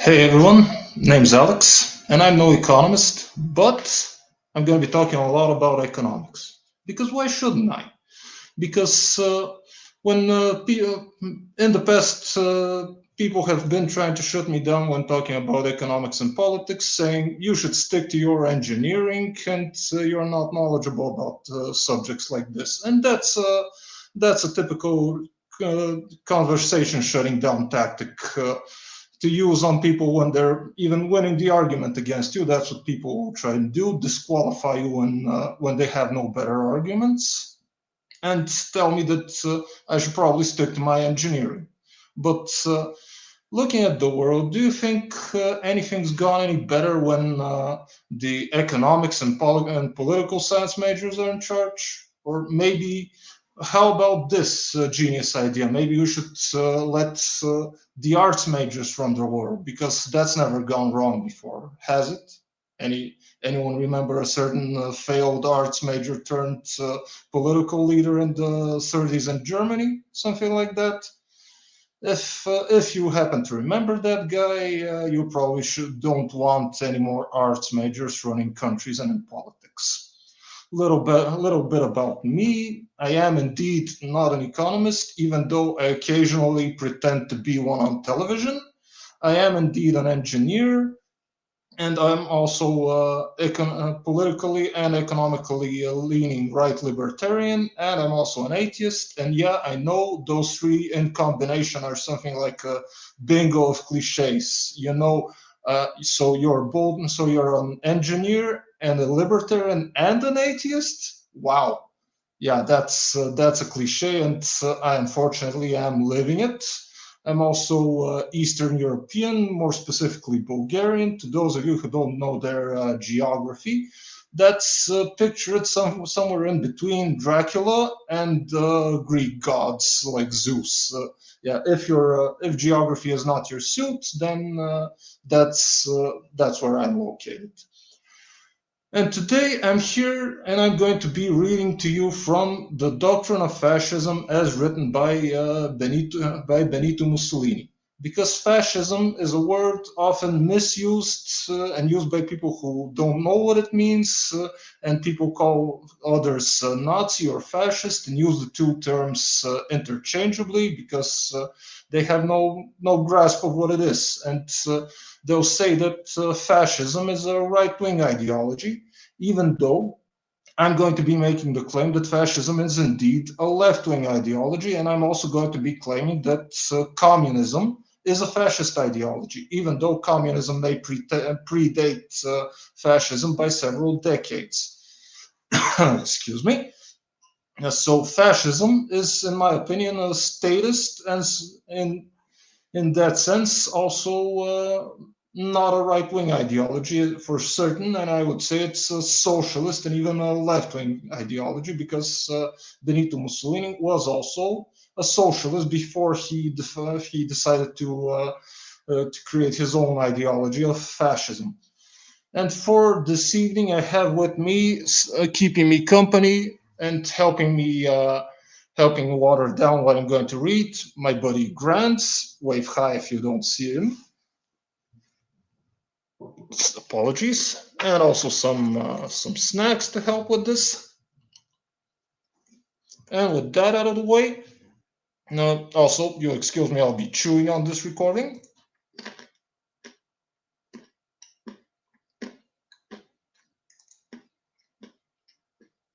Hey everyone, name's Alex, and I'm no economist, but I'm going to be talking a lot about economics. Because why shouldn't I? Because in the past, people have been trying to shut me down when talking about economics and politics, saying you should stick to your engineering and you're not knowledgeable about subjects like this. And that's a typical conversation shutting down tactic. To use on people when they're even winning the argument against you. That's what people will try and do: disqualify you when they have no better arguments, and tell me that I should probably stick to my engineering. But looking at the world, do you think anything's gone any better when the economics and political science majors are in charge? Or maybe, how about this genius idea? Maybe you should let the arts majors run the world, because that's never gone wrong before, has it? Anyone remember a certain failed arts major turned political leader in the 30s in Germany, something like that? If you happen to remember that guy, you probably don't want any more arts majors running countries and in politics. A little bit about me. I am indeed not an economist, even though I occasionally pretend to be one on television. I am indeed an engineer, and I'm also politically and economically leaning right libertarian, and I'm also an atheist. And yeah, I know those three in combination are something like a bingo of cliches. So you're an engineer and a libertarian and an atheist. Wow, yeah, that's a cliche, and I unfortunately am living it. I'm also Eastern European, more specifically Bulgarian. To those of you who don't know their geography, that's pictured somewhere in between Dracula and Greek gods like Zeus. Yeah, if geography is not your suit, then that's where I'm located. And today I'm here and I'm going to be reading to you from The Doctrine of Fascism as written by Benito Mussolini. Because fascism is a word often misused and used by people who don't know what it means, and people call others Nazi or fascist and use the two terms interchangeably because they have no grasp of what it is. And they'll say that fascism is a right wing ideology, even though I'm going to be making the claim that fascism is indeed a left wing ideology. And I'm also going to be claiming that communism is a fascist ideology, even though communism may predate fascism by several decades. Excuse me. So fascism is, in my opinion, a statist, and in that sense, also not a right wing ideology for certain. And I would say it's a socialist and even a left wing ideology, because Benito Mussolini was also a socialist before he decided to create his own ideology of fascism. And for this evening, I have with me, keeping me company and helping water down what I'm going to read, my buddy Grant. Wave hi if you don't see him. Apologies. And also some snacks to help with this. And with that out of the way, also you'll excuse me, I'll be chewing on this recording.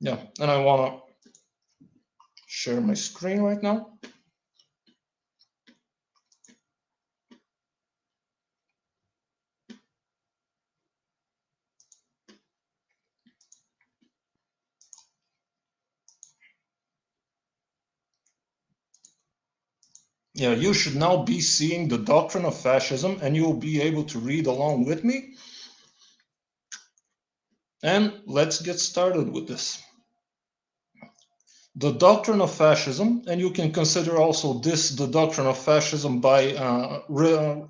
Yeah, and I want to share my screen right now. Yeah, you should now be seeing The Doctrine of Fascism, and you'll be able to read along with me. And let's get started with this. The Doctrine of Fascism, and you can consider also this the Doctrine of Fascism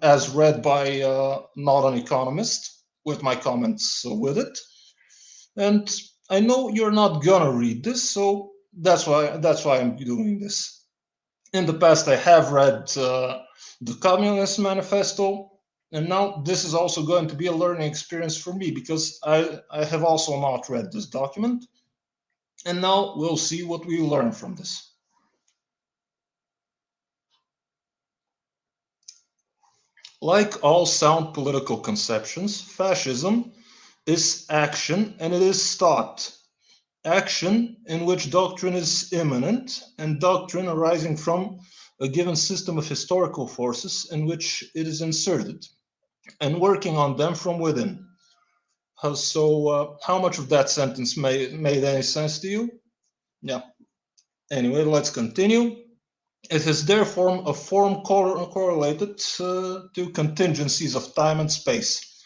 as read by not an economist, with my comments with it. And I know you're not gonna read this, so that's why I'm doing this. In the past, I have read the Communist Manifesto, And now this is also going to be a learning experience for me because I have also not read this document. And now we'll see what we learn from this. Like all sound political conceptions, fascism is action and it is thought. Action in which doctrine is immanent and doctrine arising from a given system of historical forces in which it is inserted and working on them from within. How much of that sentence made any sense to you? Yeah. Anyway, let's continue. It has therefore a form correlated to contingencies of time and space,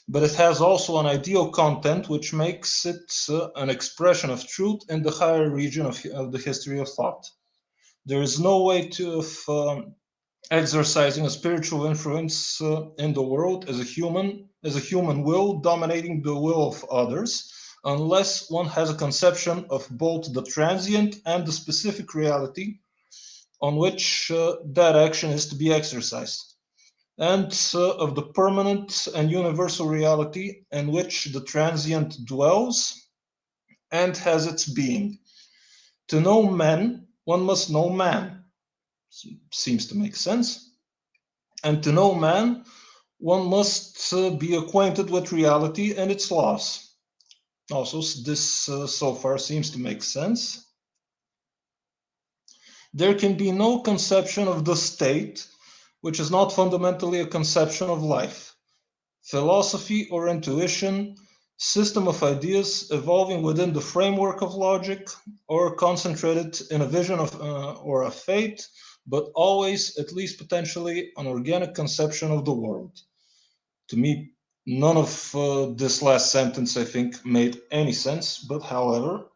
but it has also an ideal content which makes it an expression of truth in the higher region of the history of thought. There is no way of exercising a spiritual influence in the world as a human will dominating the will of others, unless one has a conception of both the transient and the specific reality on which that action is to be exercised, and of the permanent and universal reality in which the transient dwells and has its being. To know man, one must know man. Seems to make sense. And to know man, one must be acquainted with reality and its laws. Also, this so far seems to make sense. There can be no conception of the state which is not fundamentally a conception of life, philosophy or intuition, system of ideas evolving within the framework of logic, or concentrated in a vision of or a fate, but always, at least potentially, an organic conception of the world. To me, none of this last sentence, I think, made any sense, but however,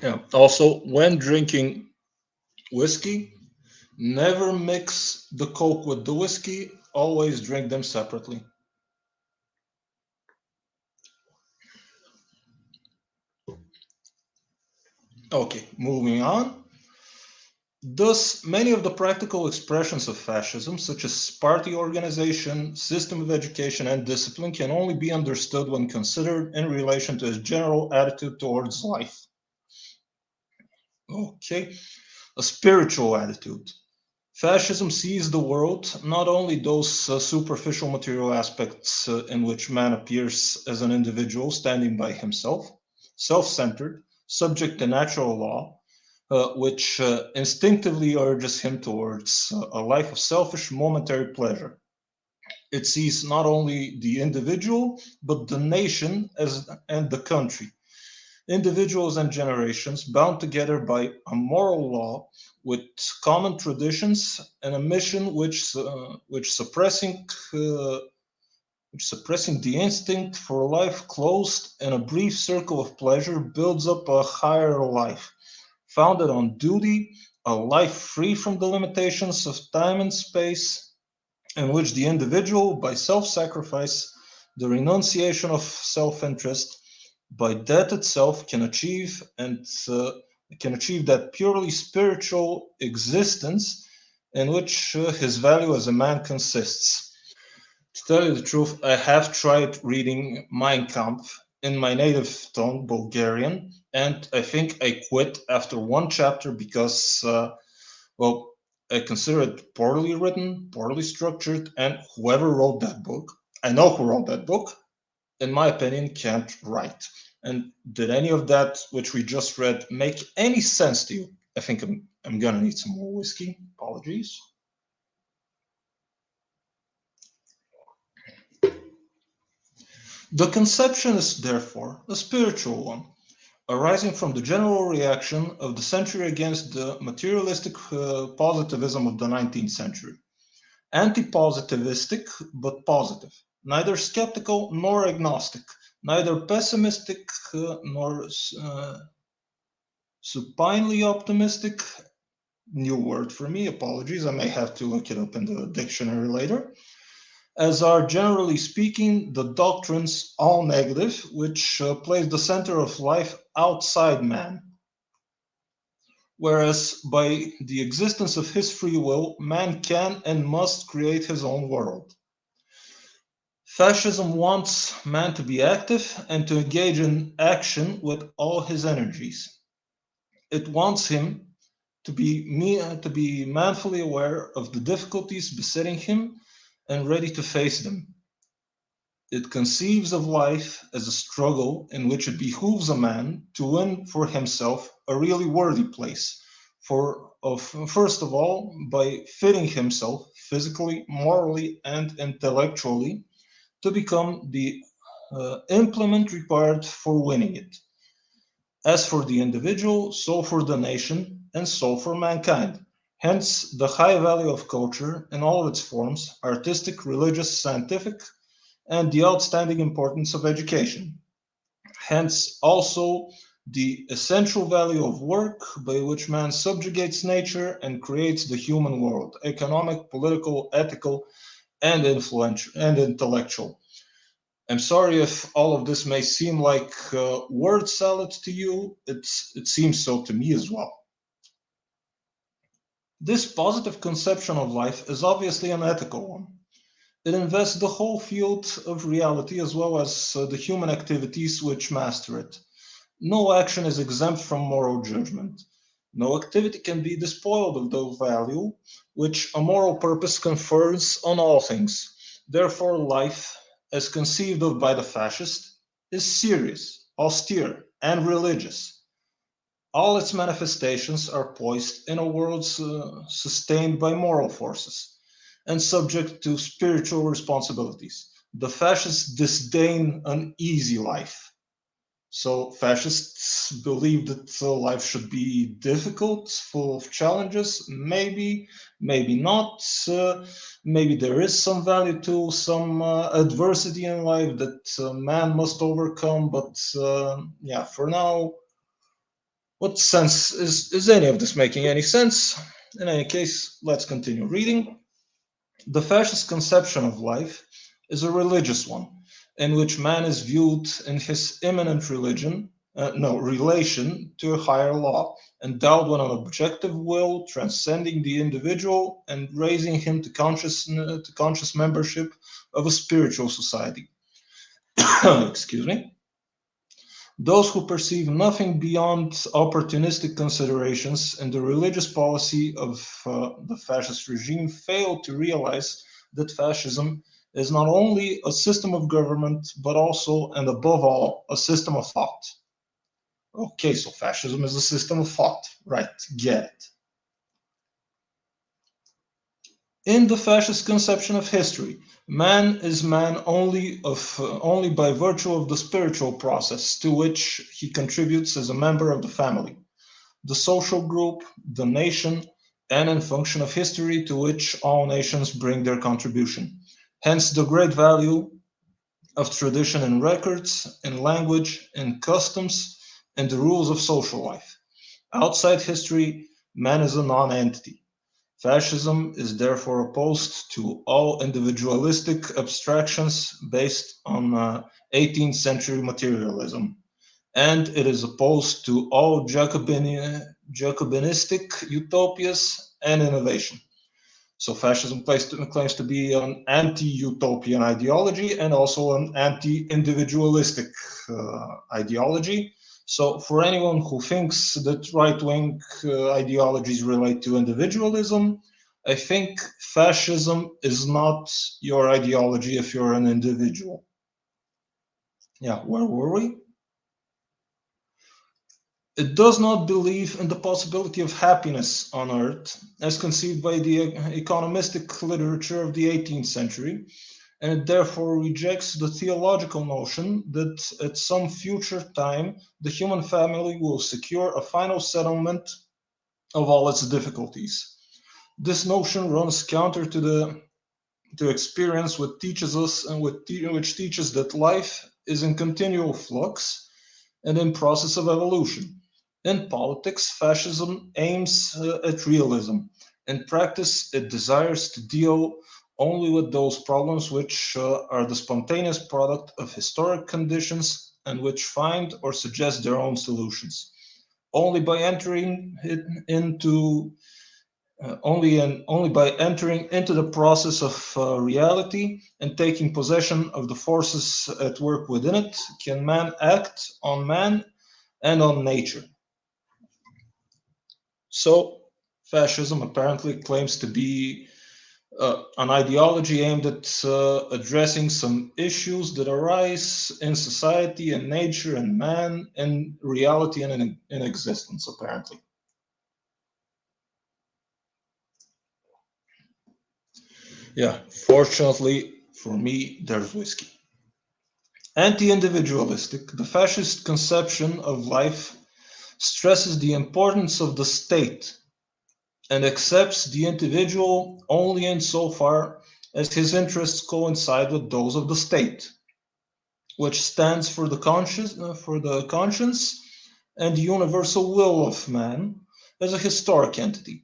yeah. Also, when drinking whiskey, never mix the Coke with the whiskey, always drink them separately. Okay, moving on. Thus, many of the practical expressions of fascism, such as party organization, system of education, and discipline, can only be understood when considered in relation to his general attitude towards life. Okay, a spiritual attitude. Fascism sees the world, not only those superficial material aspects in which man appears as an individual standing by himself, self centered, subject to natural law, which instinctively urges him towards a life of selfish, momentary pleasure. It sees not only the individual, but the nation and the country, individuals and generations bound together by a moral law with common traditions and a mission which uh, suppressing the instinct for life closed in a brief circle of pleasure builds up a higher life founded on duty, a life free from the limitations of time and space, in which the individual, by self sacrifice, the renunciation of self interest, by that itself can achieve that purely spiritual existence in which his value as a man consists. To tell you the truth, I have tried reading Mein Kampf in my native tongue, Bulgarian, and I think I quit after one chapter because, well, I consider it poorly written, poorly structured, and whoever wrote that book, I know who wrote that book, in my opinion, can't write. And did any of that which we just read make any sense to you? I think I'm gonna need some more whiskey. Apologies. The conception is therefore a spiritual one, arising from the general reaction of the century against the materialistic positivism of the 19th century. Anti-positivistic, but positive, neither skeptical nor agnostic, neither pessimistic nor supinely optimistic. New word for me, apologies, I may have to look it up in the dictionary later. As are, generally speaking, the doctrines all negative, which place the center of life outside man. whereas by the existence of his free will, man can and must create his own world. Fascism wants man to be active and to engage in action with all his energies. It wants him to be manfully aware of the difficulties besetting him and ready to face them. It conceives of life as a struggle in which it behooves a man to win for himself a really worthy place, first of all, by fitting himself physically, morally, and intellectually to become the implement required for winning it. As for the individual, so for the nation, and so for mankind. Hence, the high value of culture in all of its forms, artistic, religious, scientific, and the outstanding importance of education. Hence, also the essential value of work by which man subjugates nature and creates the human world, economic, political, ethical, and influential and intellectual. I'm sorry if all of this may seem like word salad to you. It seems so to me as well. This positive conception of life is obviously an ethical one. It invests the whole field of reality as well as the human activities which master it. No action is exempt from moral judgment. No activity can be despoiled of the value which a moral purpose confers on all things. Therefore, life, as conceived of by the fascist, is serious, austere, and religious. All its manifestations are poised in a world sustained by moral forces and subject to spiritual responsibilities. The fascists disdain an easy life. So fascists believe that life should be difficult, full of challenges. Maybe, maybe not. Maybe there is some value to some adversity in life that man must overcome. But yeah, for now, what sense is any of this making any sense? In any case, let's continue reading. The fascist conception of life is a religious one, in which man is viewed in his immanent relation to a higher law, endowed with an objective will, transcending the individual and raising him to conscious membership of a spiritual society. Excuse me. Those who perceive nothing beyond opportunistic considerations in the religious policy of the fascist regime fail to realize that fascism is not only a system of government, but also and above all, a system of thought. Okay, so fascism is a system of thought, right? Get it. In the fascist conception of history, man is man only by virtue of the spiritual process to which he contributes as a member of the family, the social group, the nation, and in function of history to which all nations bring their contribution. Hence the great value of tradition in records, in language, in customs, and the rules of social life. Outside history, man is a non-entity. Fascism is therefore opposed to all individualistic abstractions based on 18th century materialism, and it is opposed to all Jacobinistic utopias and innovation. So fascism claims to be an anti-utopian ideology and also an anti-individualistic ideology. So for anyone who thinks that right-wing ideologies relate to individualism, I think fascism is not your ideology if you're an individual. Yeah, where were we? It does not believe in the possibility of happiness on earth as conceived by the economistic literature of the 18th century, and it therefore rejects the theological notion that at some future time the human family will secure a final settlement of all its difficulties. This notion runs counter to experience, which teaches us and which teaches that life is in continual flux and in process of evolution. In politics, fascism aims at realism. In practice, it desires to deal only with those problems which are the spontaneous product of historic conditions and which find or suggest their own solutions. Only by entering it into only by entering into the process of reality and taking possession of the forces at work within it can man act on man and on nature. So, fascism apparently claims to be an ideology aimed at addressing some issues that arise in society and nature and man and reality and in existence, apparently. Yeah, fortunately for me, there's whiskey. Anti-individualistic, the fascist conception of life stresses the importance of the state and accepts the individual only insofar as his interests coincide with those of the state, which stands for the conscience and the universal will of man as a historic entity.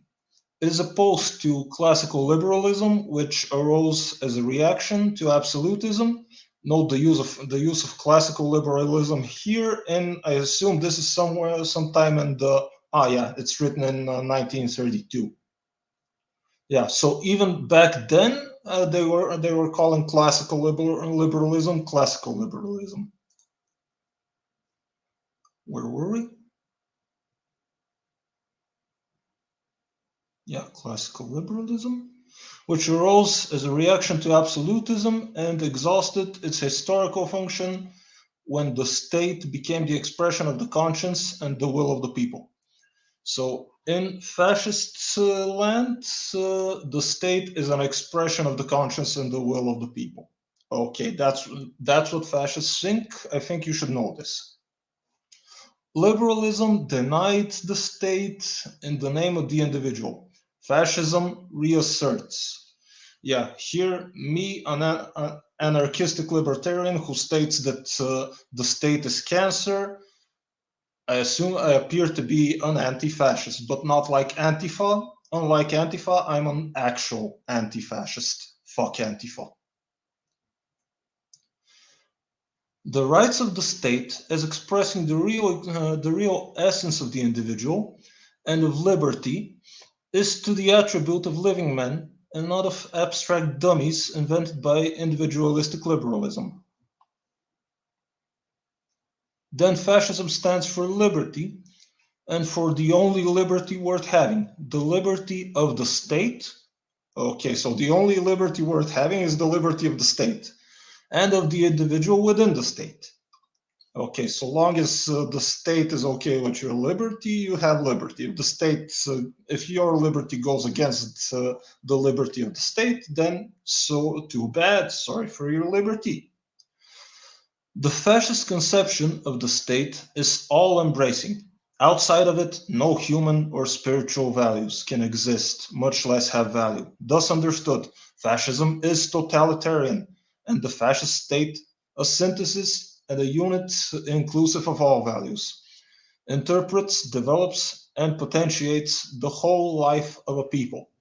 It is opposed to classical liberalism, which arose as a reaction to absolutism. Note the use of classical liberalism here, and I assume this is somewhere sometime in the yeah, it's written in 1932. Yeah, so even back then they were calling classical liberalism classical liberalism. Where were we? Yeah, classical liberalism, which arose as a reaction to absolutism and exhausted its historical function when the state became the expression of the conscience and the will of the people. So, in fascist land, the state is an expression of the conscience and the will of the people. Okay, that's what fascists think. I think you should know this. Liberalism denied the state in the name of the individual. Fascism reasserts. Yeah, here, me, an anarchistic libertarian who states that the state is cancer, I assume I appear to be an anti fascist, but not like Antifa. Unlike Antifa, I'm an actual anti fascist. Fuck Antifa. The rights of the state as expressing the real essence of the individual and of liberty is to the attribute of living men and not of abstract dummies invented by individualistic liberalism. Then fascism stands for liberty and for the only liberty worth having, the liberty of the state. Okay, so the only liberty worth having is the liberty of the state and of the individual within the state. Okay, so long as the state is okay with your liberty, you have liberty. If your liberty goes against the liberty of the state, then so too bad. Sorry for your liberty. The fascist conception of the state is all embracing. Outside of it, no human or spiritual values can exist, much less have value. Thus understood, fascism is totalitarian, and the fascist state a synthesis and a unit inclusive of all values, interprets, develops, and potentiates the whole life of a people.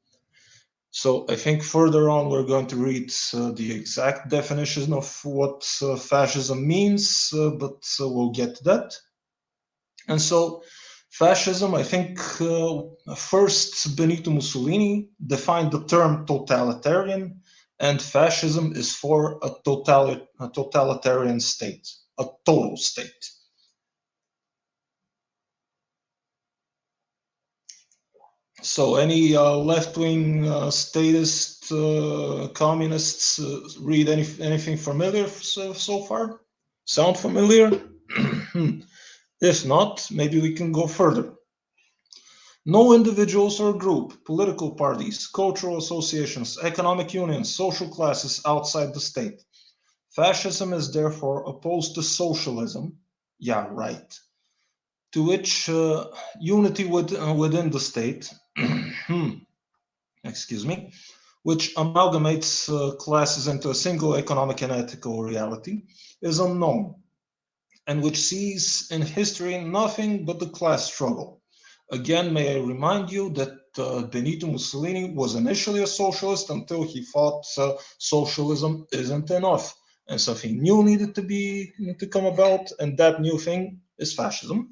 So I think further on we're going to read the exact definition of what fascism means, but we'll get to that. And so fascism, I think first Benito Mussolini defined the term totalitarian, and fascism is for a totalitarian state, a total state. So, any left-wing statist communists read anything familiar so far? Sound familiar? If not, maybe we can go further. No individuals or group, political parties, cultural associations, economic unions, social classes outside the state. Fascism is therefore opposed to socialism. Yeah, right. To which unity within the state. Excuse me, which amalgamates classes into a single economic and ethical reality, is unknown, and which sees in history nothing but the class struggle. Again, may I remind you that Benito Mussolini was initially a socialist until he thought socialism isn't enough, and something new needed to come about, and that new thing is fascism.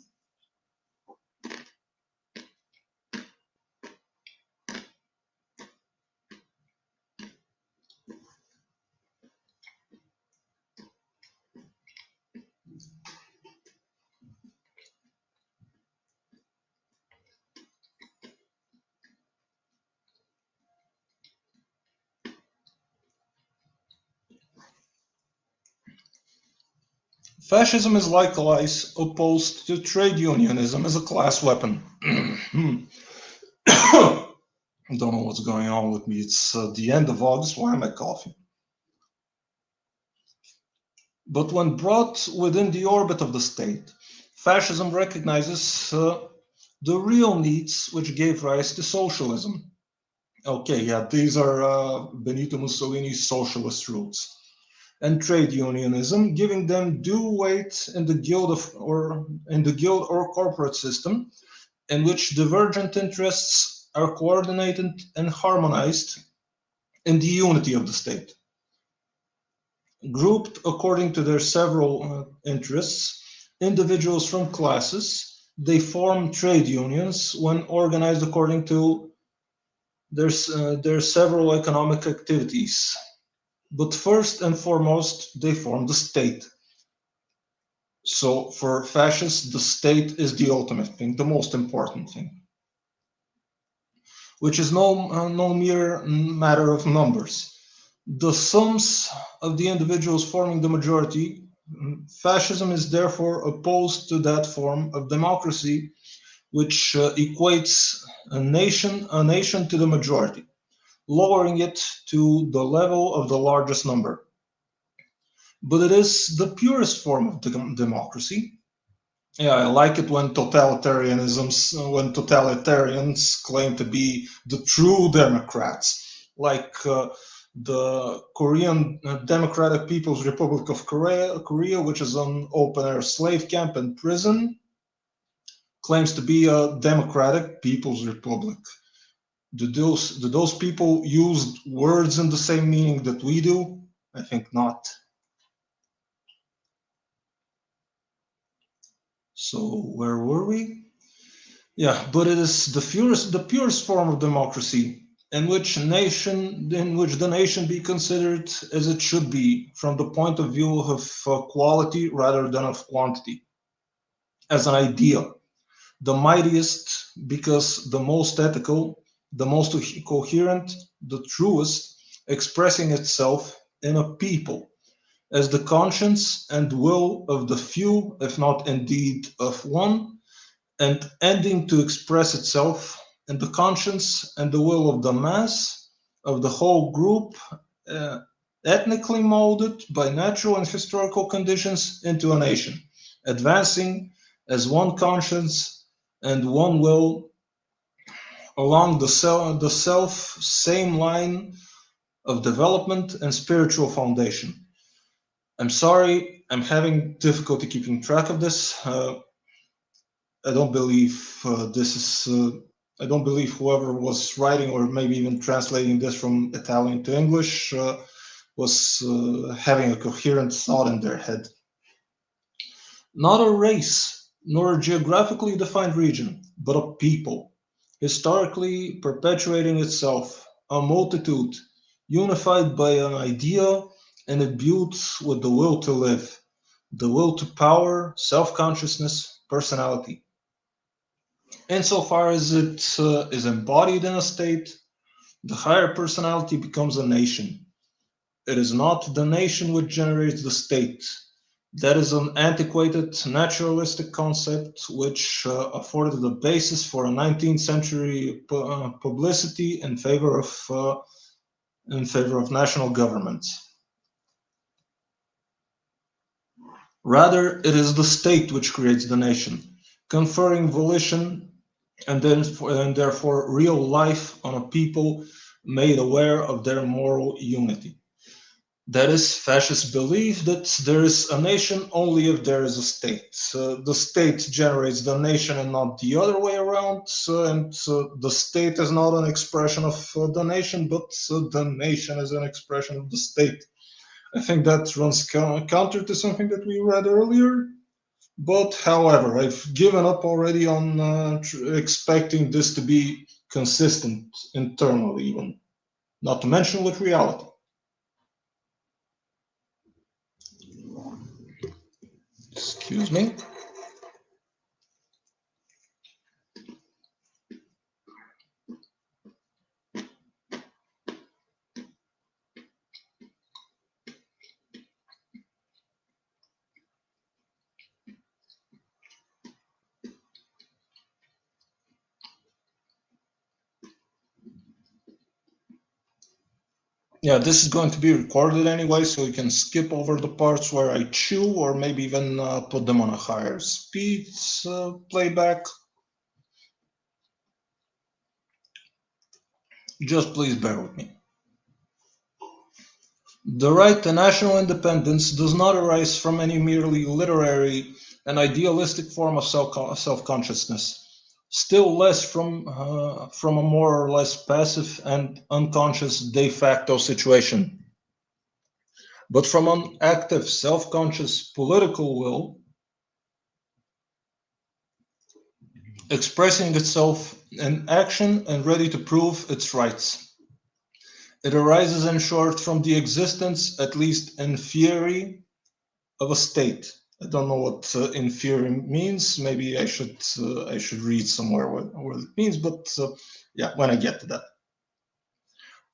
Fascism is likewise opposed to trade unionism as a class weapon. I don't know what's going on with me. It's the end of August. Why am I coughing? But when brought within the orbit of the state, fascism recognizes the real needs which gave rise to socialism. Okay, yeah, these are Benito Mussolini's socialist roots. And trade unionism, giving them due weight in the guild or corporate system, in which divergent interests are coordinated and harmonized in the unity of the state. Grouped according to their several interests, individuals from classes, they form trade unions when organized according to their several economic activities. But first and foremost, they form the state. So for fascists, the state is the ultimate thing, the most important thing, which is no mere matter of numbers. The sums of the individuals forming the majority, fascism is therefore opposed to that form of democracy which equates a nation to the majority, lowering it to the level of the largest number. But it is the purest form of democracy. Yeah, I like it when when totalitarians claim to be the true Democrats, like the Korean Democratic People's Republic of Korea, which is an open-air slave camp and prison, claims to be a democratic People's Republic. Do those people use words in the same meaning that we do? I think not. So where were we? Yeah, but it is the purest form of democracy in which the nation be considered as it should be from the point of view of quality rather than of quantity, as an idea, the mightiest because the most ethical, the most coherent, the truest, expressing itself in a people as the conscience and will of the few, if not indeed of one, and ending to express itself in the conscience and the will of the mass, of the whole group, uh, ethnically molded by natural and historical conditions into a nation, advancing as one conscience and one will along the self same line of development and spiritual foundation. I'm sorry, I'm having difficulty keeping track of this. I don't believe this is. I don't believe whoever was writing or maybe even translating this from Italian to English was having a coherent thought in their head. Not a race, nor a geographically defined region, but a people, historically perpetuating itself, a multitude, unified by an idea and imbued with the will to live, the will to power, self consciousness, personality. Insofar as it is embodied in a state, the higher personality becomes a nation. It is not the nation which generates the state. That is an antiquated naturalistic concept which afforded the basis for a 19th century publicity in favor of national governments. Rather, it is the state which creates the nation, conferring volition and therefore real life on a people made aware of their moral unity. That is fascist belief that there is a nation only if there is a state. The state generates the nation and not the other way around. And the state is not an expression of the nation, but the nation is an expression of the state. I think that runs counter to something that we read earlier. But however, I've given up already on expecting this to be consistent internally, even, not to mention with reality. Excuse me. Yeah, this is going to be recorded anyway, so you can skip over the parts where I chew, or maybe even put them on a higher speed playback. Just please bear with me. The right to national independence does not arise from any merely literary and idealistic form of self-consciousness, still less from a more or less passive and unconscious de facto situation, but from an active, self-conscious political will expressing itself in action and ready to prove its rights. It arises, in short, from the existence, at least in theory, of a state. I don't know what in theory means. Maybe I should read somewhere what it means, but yeah, when I get to that.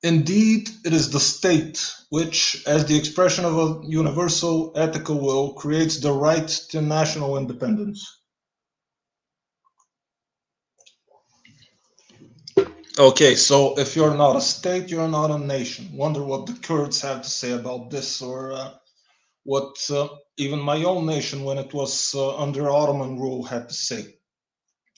Indeed, it is the state which, as the expression of a universal ethical will, creates the right to national independence. Okay, so if you're not a state, you're not a nation. Wonder what the Kurds have to say about this, or what even my own nation, when it was under Ottoman rule, had to say.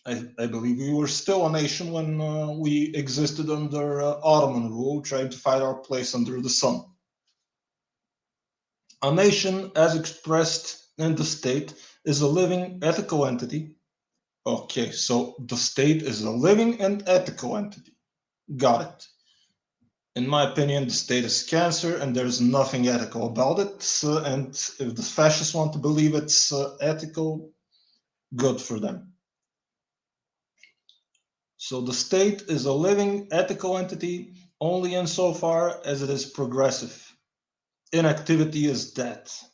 I believe we were still a nation when we existed under Ottoman rule, trying to find our place under the sun. A nation, as expressed in the state, is a living ethical entity. Okay, so the state is a living and ethical entity. Got it. In my opinion, the state is cancer and there's nothing ethical about it. And if the fascists want to believe it's ethical, good for them. So the state is a living ethical entity only insofar as it is progressive. Inactivity is death.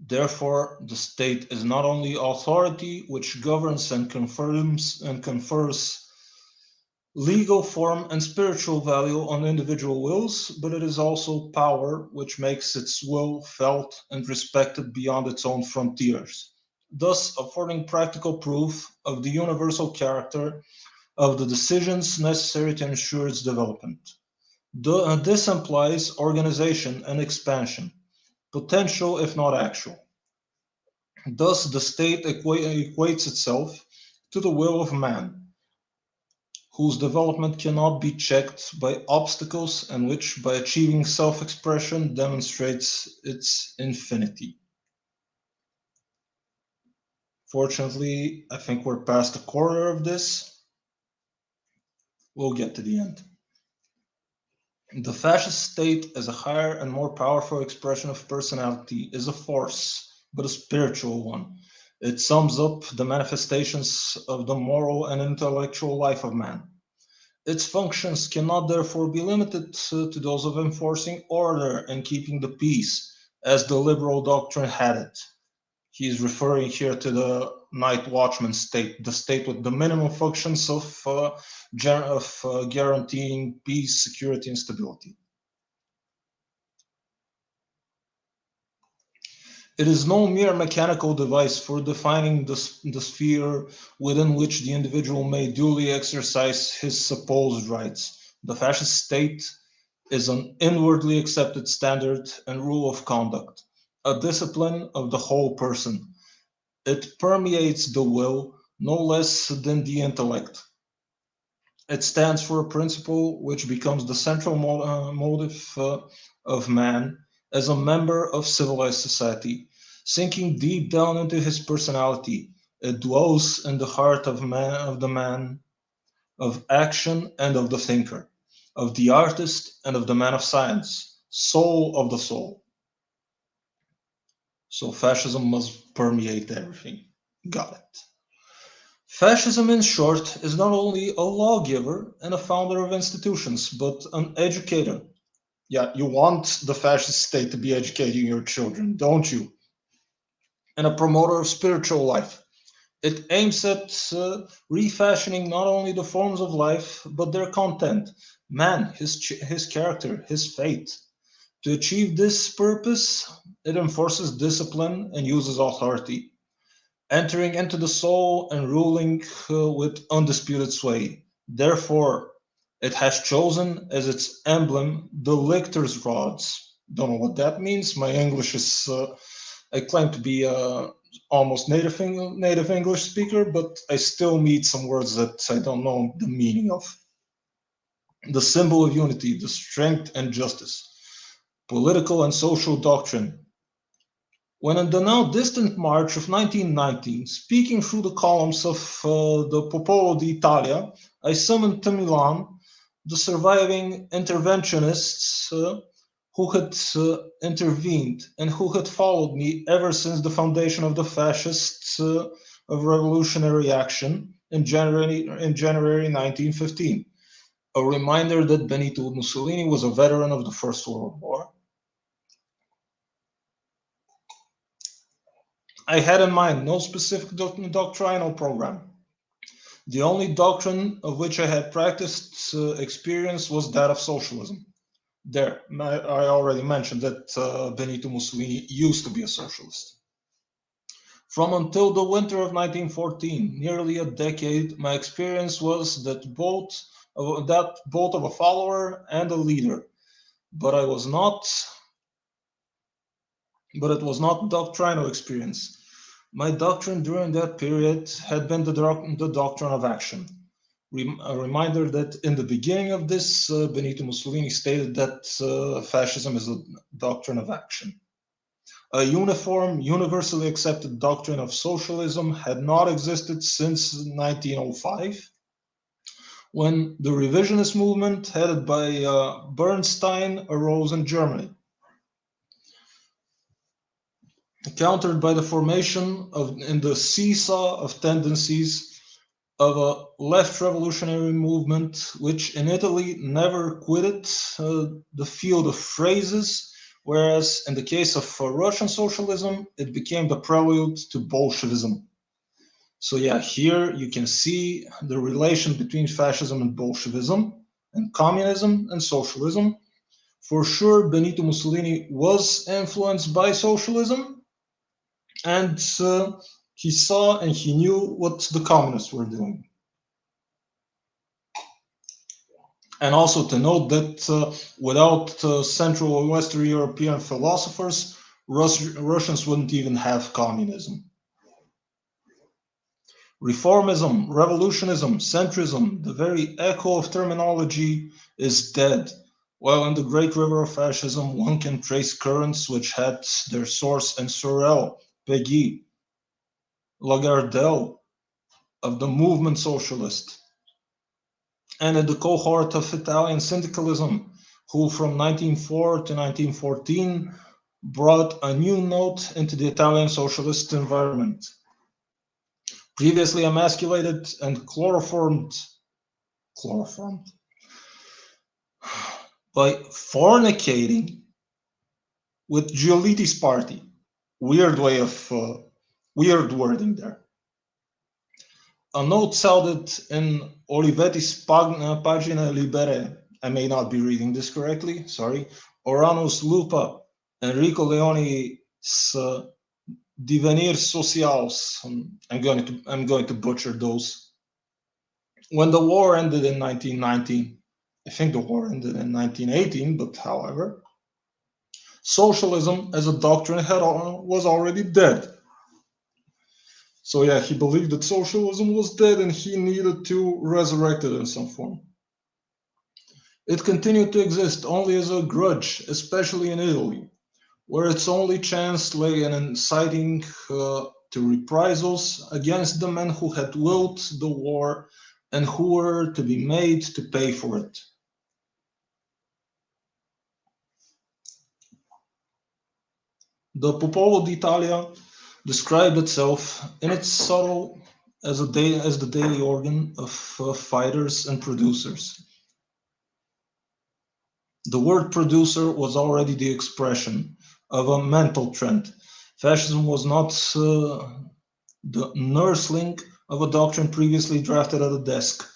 Therefore, the state is not only authority which governs and confers legal form and spiritual value on individual wills, but it is also power which makes its will felt and respected beyond its own frontiers, thus affording practical proof of the universal character of the decisions necessary to ensure its development. This implies organization and expansion, potential if not actual. Thus, the state equates itself to the will of man, whose development cannot be checked by obstacles and which, by achieving self expression, demonstrates its infinity. Fortunately, I think we're past a quarter of this. We'll get to the end. The fascist state, as a higher and more powerful expression of personality, is a force, but a spiritual one. It sums up the manifestations of the moral and intellectual life of man. Its functions cannot therefore be limited to those of enforcing order and keeping the peace, as the liberal doctrine had it. He is referring here to the night watchman state, the state with the minimum functions of guaranteeing peace, security, and stability. It is no mere mechanical device for defining the sphere within which the individual may duly exercise his supposed rights. The fascist state is an inwardly accepted standard and rule of conduct, a discipline of the whole person. It permeates the will no less than the intellect. It stands for a principle which becomes the central motive of man as a member of civilized society. Sinking deep down into his personality, it dwells in the heart of the man of action and of the thinker, of the artist and of the man of science, soul of the soul. So fascism must permeate everything. Got it. Fascism, in short, is not only a lawgiver and a founder of institutions, but an educator. Yeah, you want the fascist state to be educating your children, don't you? And a promoter of spiritual life. It aims at refashioning not only the forms of life, but their content, man, his character, his fate. To achieve this purpose, it enforces discipline and uses authority, entering into the soul and ruling with undisputed sway. Therefore, It has chosen as its emblem the lictor's rods. Don't know what that means. My English is, I claim to be almost native English speaker, but I still meet some words that I don't know the meaning of. The symbol of unity, the strength and justice, political and social doctrine. When in the now distant March of 1919, speaking through the columns of the Popolo d'Italia, I summoned to Milan the surviving interventionists who had intervened and who had followed me ever since the foundation of the fascists of revolutionary action in January 1915. A reminder that Benito Mussolini was a veteran of the First World War. I had in mind no specific doctrinal program. The only doctrine of which I had practiced experience was that of socialism. There, I already mentioned that Benito Mussolini used to be a socialist. From until the winter of 1914, nearly a decade, my experience was that both of a follower and a leader. But it was not doctrinal experience. My doctrine during that period had been the doctrine of action. A reminder that in the beginning of this, Benito Mussolini stated that fascism is a doctrine of action. A uniform, universally accepted doctrine of socialism had not existed since 1905, when the revisionist movement headed by Bernstein arose in Germany, countered by the formation in the seesaw of tendencies of a left revolutionary movement, which in Italy never quitted the field of phrases, whereas in the case of Russian socialism, it became the prelude to Bolshevism. So yeah, here you can see the relation between fascism and Bolshevism, and communism and socialism. For sure, Benito Mussolini was influenced by socialism, and he saw and he knew what the communists were doing. And also to note that without Central and Western European philosophers, Russians wouldn't even have communism. Reformism, revolutionism, centrism, the very echo of terminology is dead. While in the great river of fascism, one can trace currents which had their source in Sorel, Péguy, Lagardelle, of the movement socialist, and in the cohort of Italian syndicalism, who from 1904 to 1914 brought a new note into the Italian socialist environment. Previously emasculated and chloroformed by fornicating with Giolitti's party. Weird way of weird wording there. A note sounded in Olivetti's Pagine Libere. I may not be reading this correctly, sorry. Oranus Lupa, Enrico Leoni's Divenir Socials. I'm going to butcher those. When the war ended in 1919, I think the war ended in 1918, but however, socialism as a doctrine was already dead. So yeah, he believed that socialism was dead and he needed to resurrect it in some form. It continued to exist only as a grudge, especially in Italy, where its only chance lay in inciting to reprisals against the men who had willed the war and who were to be made to pay for it. The Popolo d'Italia described itself in its subtle as the daily organ of fighters and producers. The word producer was already the expression of a mental trend. Fascism was not the nursling of a doctrine previously drafted at a desk.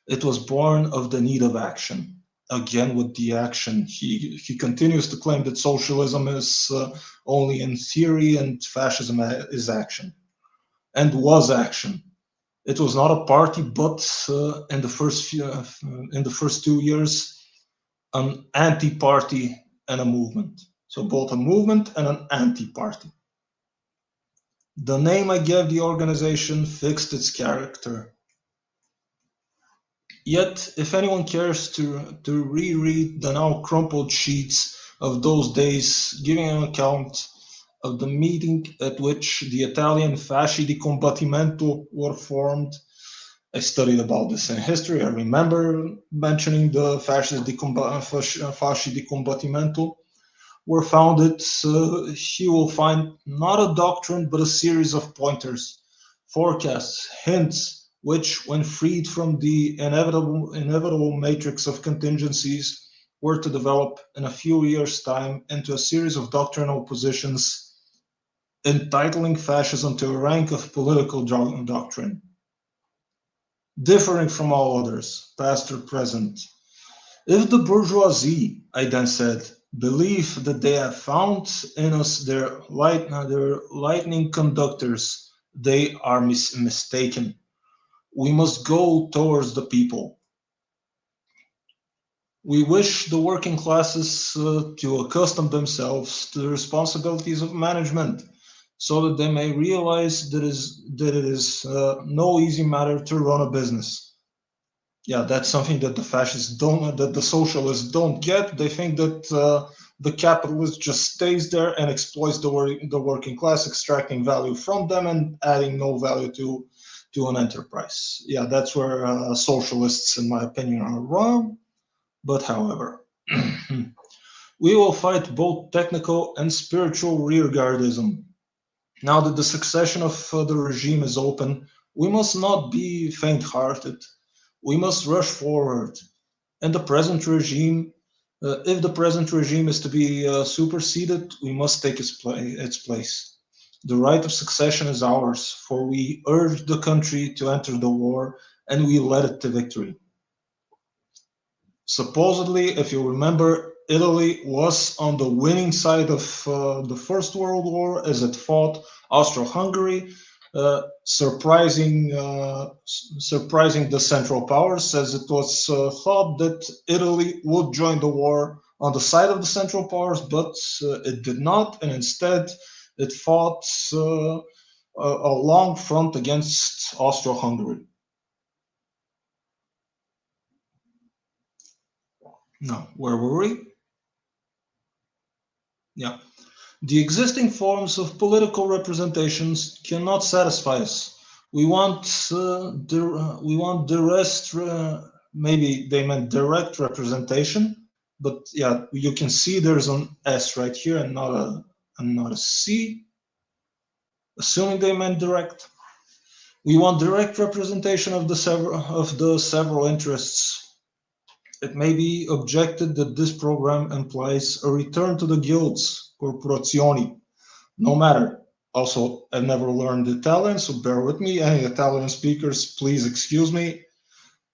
It was born of the need of action. Again, with the action, he continues to claim that socialism is only in theory and fascism is action, and was action. It was not a party, but in the first 2 years, an anti-party and a movement. So both a movement and an anti-party. The name I gave the organization fixed its character. Yet, if anyone cares to reread the now crumpled sheets of those days, giving an account of the meeting at which the Italian Fasci di Combattimento were formed, I studied about this in history. I remember mentioning the Fasci di Combattimento were founded. He will find not a doctrine, but a series of pointers, forecasts, hints, which, when freed from the inevitable matrix of contingencies, were to develop in a few years' time into a series of doctrinal positions entitling fascism to a rank of political doctrine, differing from all others, past or present. If the bourgeoisie, I then said, believe that they have found in us their lightning conductors, they are mistaken. We must go towards the people. We wish the working classes to accustom themselves to the responsibilities of management, so that they may realize that it is no easy matter to run a business. Yeah, that's something that the fascists don't, that the socialists don't get. They think that the capitalist just stays there and exploits the working class, extracting value from them and adding no value to an enterprise. Yeah, that's where socialists, in my opinion, are wrong. But however, we will fight both technical and spiritual rearguardism. Now that the succession of the regime is open, we must not be faint-hearted. We must rush forward. And the present regime, if the present regime is to be superseded, we must take its place. The right of succession is ours, for we urged the country to enter the war and we led it to victory. Supposedly, if you remember, Italy was on the winning side of the First World War as it fought Austro-Hungary, surprising the Central Powers, as it was thought that Italy would join the war on the side of the Central Powers, but it did not, and instead it fought a long front against Austro-Hungary. Now, where were we? Yeah. The existing forms of political representations cannot satisfy us. We want the rest. Maybe they meant direct representation, but yeah, you can see there's an S right here and not a C. Assuming they meant direct, we want direct representation of the several interests. It may be objected that this program implies a return to the guilds, corporazioni. No matter. Also, I've never learned Italian, so bear with me. Any Italian speakers, please excuse me.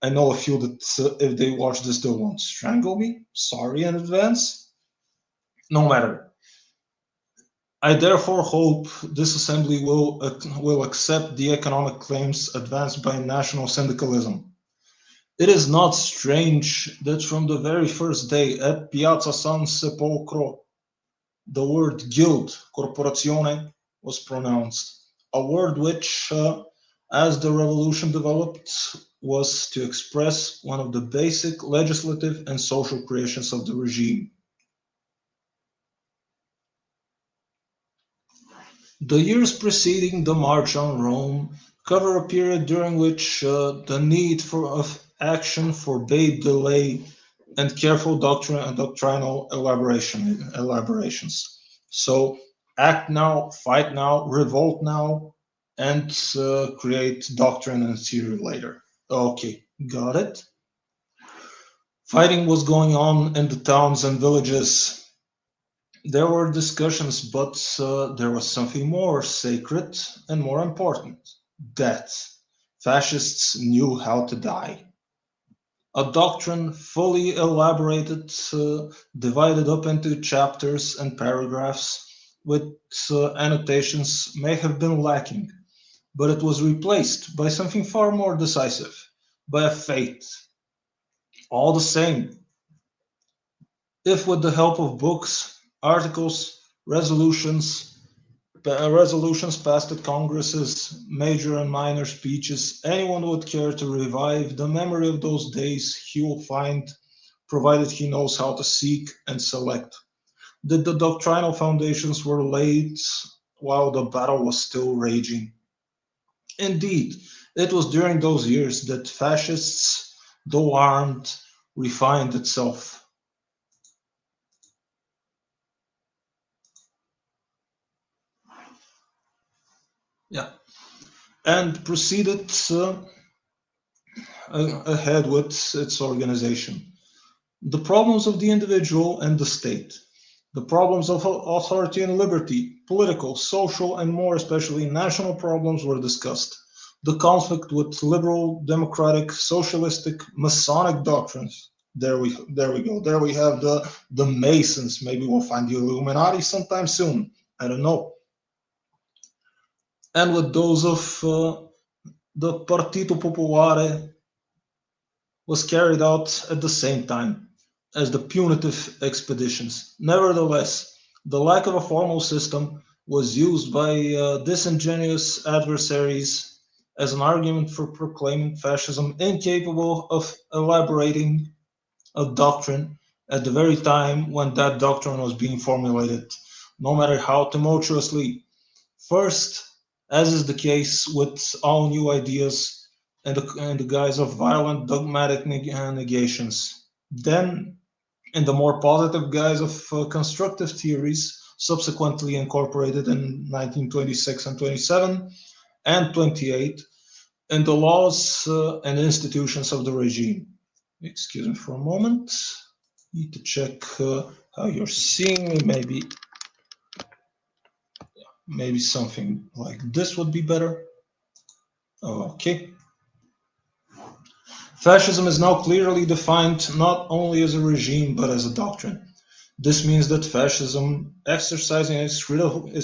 I know a few that if they watch this, they won't strangle me. Sorry in advance. No matter. I therefore hope this assembly will accept the economic claims advanced by national syndicalism. It is not strange that from the very first day at Piazza San Sepolcro, the word guild, corporazione, was pronounced, a word which, as the revolution developed, was to express one of the basic legislative and social creations of the regime. The years preceding the March on Rome cover a period during which the need of action forbade delay and careful doctrinal elaborations. So act now, fight now, revolt now, and create doctrine and theory later. Okay, got it. Fighting was going on in the towns and villages. There were discussions, but there was something more sacred and more important: death. Fascists knew how to die. A doctrine fully elaborated, divided up into chapters and paragraphs with annotations may have been lacking, but it was replaced by something far more decisive, by a faith. All the same, if with the help of books, articles, resolutions passed at Congresses, major and minor speeches, anyone would care to revive the memory of those days, he will find, provided he knows how to seek and select, that the doctrinal foundations were laid while the battle was still raging. Indeed, it was during those years that fascists, though armed, refined itself. Yeah, and proceeded ahead with its organization. The problems of the individual and the state, the problems of authority and liberty, political, social, and more especially national problems were discussed. The conflict with liberal, democratic, socialistic, Masonic doctrines. There we go. There we have the Masons. Maybe we'll find the Illuminati sometime soon. I don't know. And with those of the Partito Popolare was carried out at the same time as the punitive expeditions. Nevertheless, the lack of a formal system was used by disingenuous adversaries as an argument for proclaiming fascism incapable of elaborating a doctrine at the very time when that doctrine was being formulated, no matter how tumultuously. First, as is the case with all new ideas in the guise of violent dogmatic negations. Then, in the more positive guise of constructive theories, subsequently incorporated in 1926 and 27 and 28, in the laws and institutions of the regime. Excuse me for a moment. Need to check how you're seeing me. Maybe something like this would be better. Okay. Fascism is now clearly defined not only as a regime but as a doctrine. This means that fascism, exercising its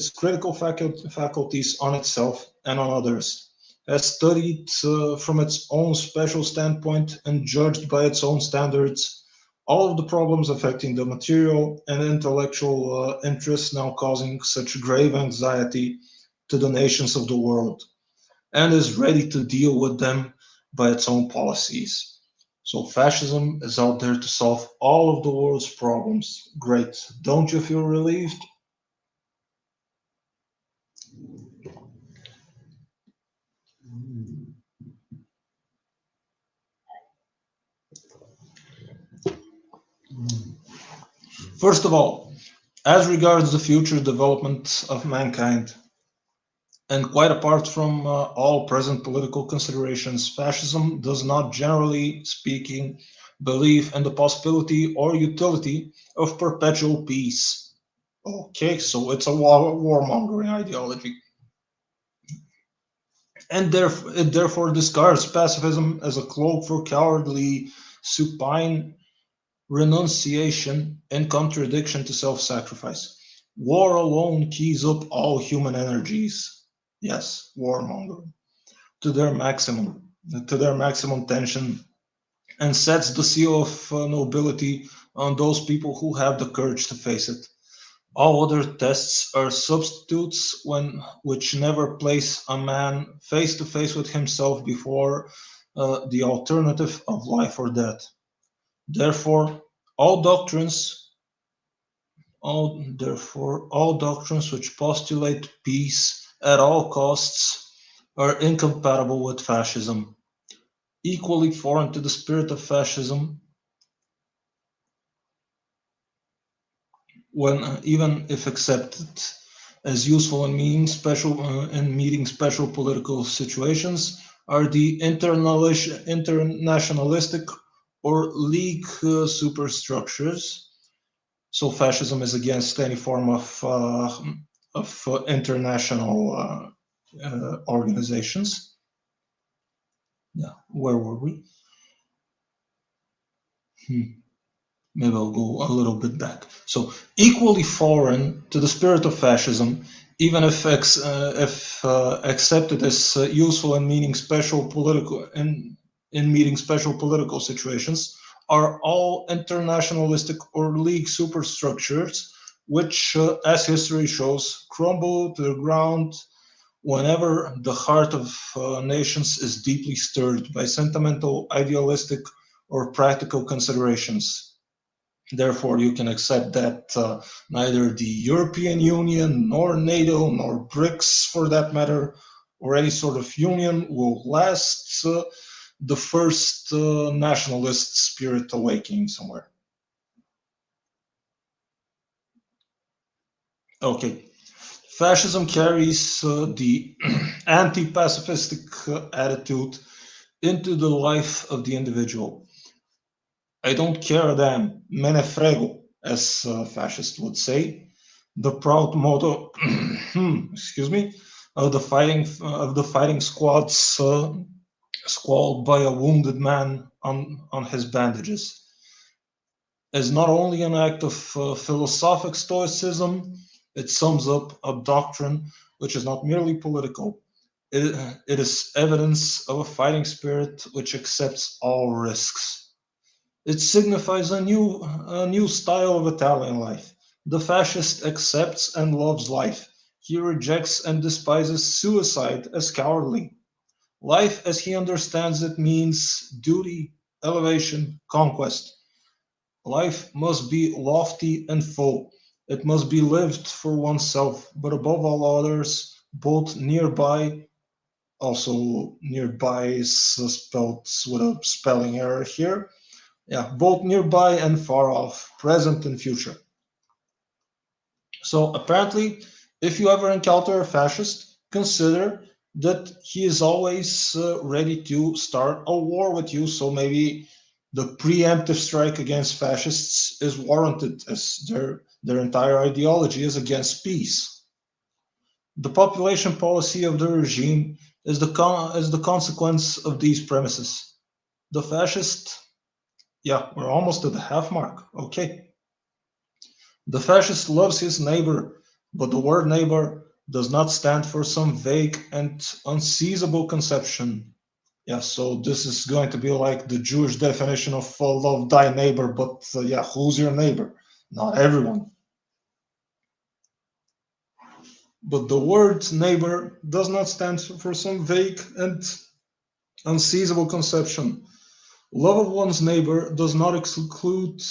critical faculties on itself and on others, has studied from its own special standpoint and judged by its own standards all of the problems affecting the material and intellectual interests now causing such grave anxiety to the nations of the world, and is ready to deal with them by its own policies. So fascism is out there to solve all of the world's problems. Great. Don't you feel relieved? First of all, as regards the future development of mankind, and quite apart from all present political considerations, fascism does not, generally speaking, believe in the possibility or utility of perpetual peace. Okay, so it's a warmongering ideology. And it therefore discards pacifism as a cloak for cowardly, supine renunciation in contradiction to self sacrifice. War alone keys up all human energies. Yes, warmongering to their maximum tension, and sets the seal of nobility on those people who have the courage to face it. All other tests are substitutes which never place a man face to face with himself before the alternative of life or death. Therefore, all doctrines, all doctrines which postulate peace at all costs are incompatible with fascism. Equally foreign to the spirit of fascism, when even if accepted as useful in meeting special political situations, are the internationalistic or league superstructures. So fascism is against any form of international organizations. Yeah, where were we? Maybe I'll go a little bit back. So, equally foreign to the spirit of fascism even if accepted as useful in meaning special political in meeting special political situations, are all internationalistic or league superstructures, which, as history shows, crumble to the ground whenever the heart of nations is deeply stirred by sentimental, idealistic, or practical considerations. Therefore, you can accept that neither the European Union, nor NATO, nor BRICS, for that matter, or any sort of union will last the first nationalist spirit awakening somewhere. Okay. Fascism carries the anti pacifistic attitude into the life of the individual. I don't care a damn, me ne frego, as fascists would say. The proud motto, excuse me, of the fighting squads squalled by a wounded man on his bandages is not only an act of philosophic stoicism, it sums up a doctrine which is not merely political. It, it is evidence of a fighting spirit which accepts all risks. It signifies a new style of Italian life. The fascist accepts and loves life. He rejects and despises suicide as cowardly. Life as he understands it means duty, elevation, conquest. Life must be lofty and full. It must be lived for oneself, but above all others, both nearby, also nearby is spelled with a spelling error here. Yeah, both nearby and far off, present and future. So apparently, if you ever encounter a fascist, consider that he is always ready to start a war with you. So maybe the preemptive strike against fascists is warranted, as their entire ideology is against peace. The population policy of the regime is the consequence of these premises. The fascist, yeah, we're almost at the half mark. Okay. The fascist loves his neighbor, but the word neighbor does not stand for some vague and unseizable conception. Yeah, so this is going to be like the Jewish definition of love thy neighbor, but yeah, who's your neighbor? Not everyone. But the word neighbor does not stand for some vague and unseizable conception. Love of one's neighbor does not exclude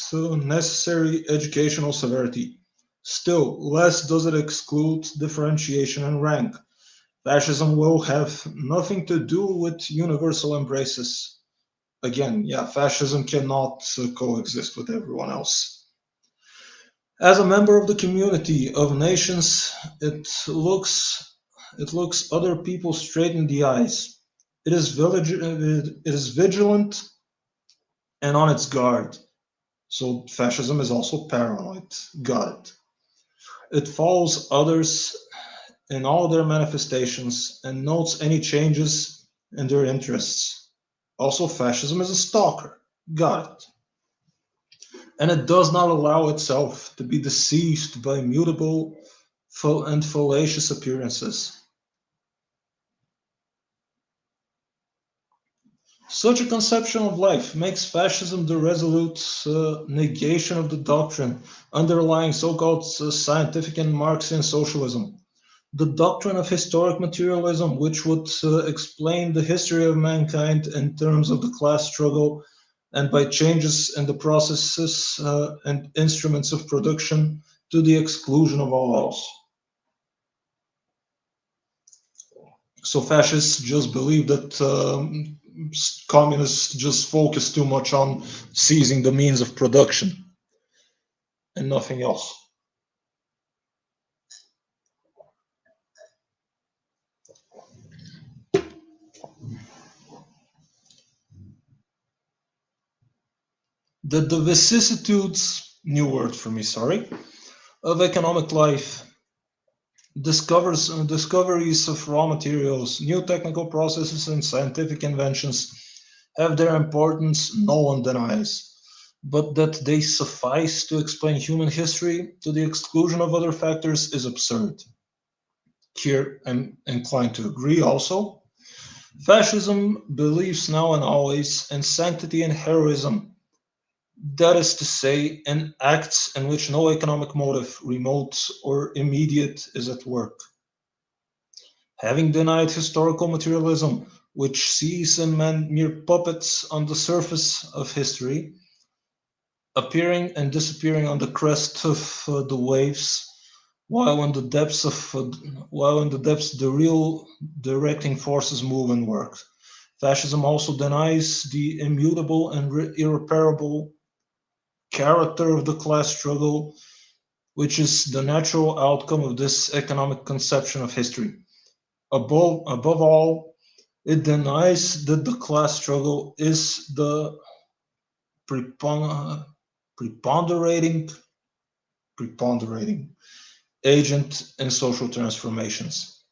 necessary educational severity. Still less does it exclude differentiation and rank. Fascism will have nothing to do with universal embraces. Again, yeah, fascism cannot coexist with everyone else. As a member of the community of nations, it looks other people straight in the eyes. It is vigilant and on its guard. So fascism is also paranoid. Got it. It follows others in all their manifestations and notes any changes in their interests. Also, fascism is a stalker. Got it. And it does not allow itself to be deceived by mutable and fallacious appearances. Such a conception of life makes fascism the resolute negation of the doctrine underlying so called scientific and Marxian socialism. The doctrine of historic materialism, which would explain the history of mankind in terms of the class struggle and by changes in the processes and instruments of production to the exclusion of all else. So fascists just believe that communists just focus too much on seizing the means of production and nothing else. That the vicissitudes, new word for me, sorry, of economic life discoveries of raw materials, new technical processes, and scientific inventions have their importance, no one denies. But that they suffice to explain human history to the exclusion of other factors is absurd. Here, I'm inclined to agree also. Fascism believes now and always in sanctity and heroism, that is to say, in acts in which no economic motive, remote or immediate, is at work. Having denied historical materialism, which sees in men mere puppets on the surface of history, appearing and disappearing on the crest of the waves, while in the depths the real directing forces move and work. Fascism also denies the immutable and irreparable character of the class struggle, which is the natural outcome of this economic conception of history. Above all, it denies that the class struggle is the prepon- preponderating preponderating agent in social transformations.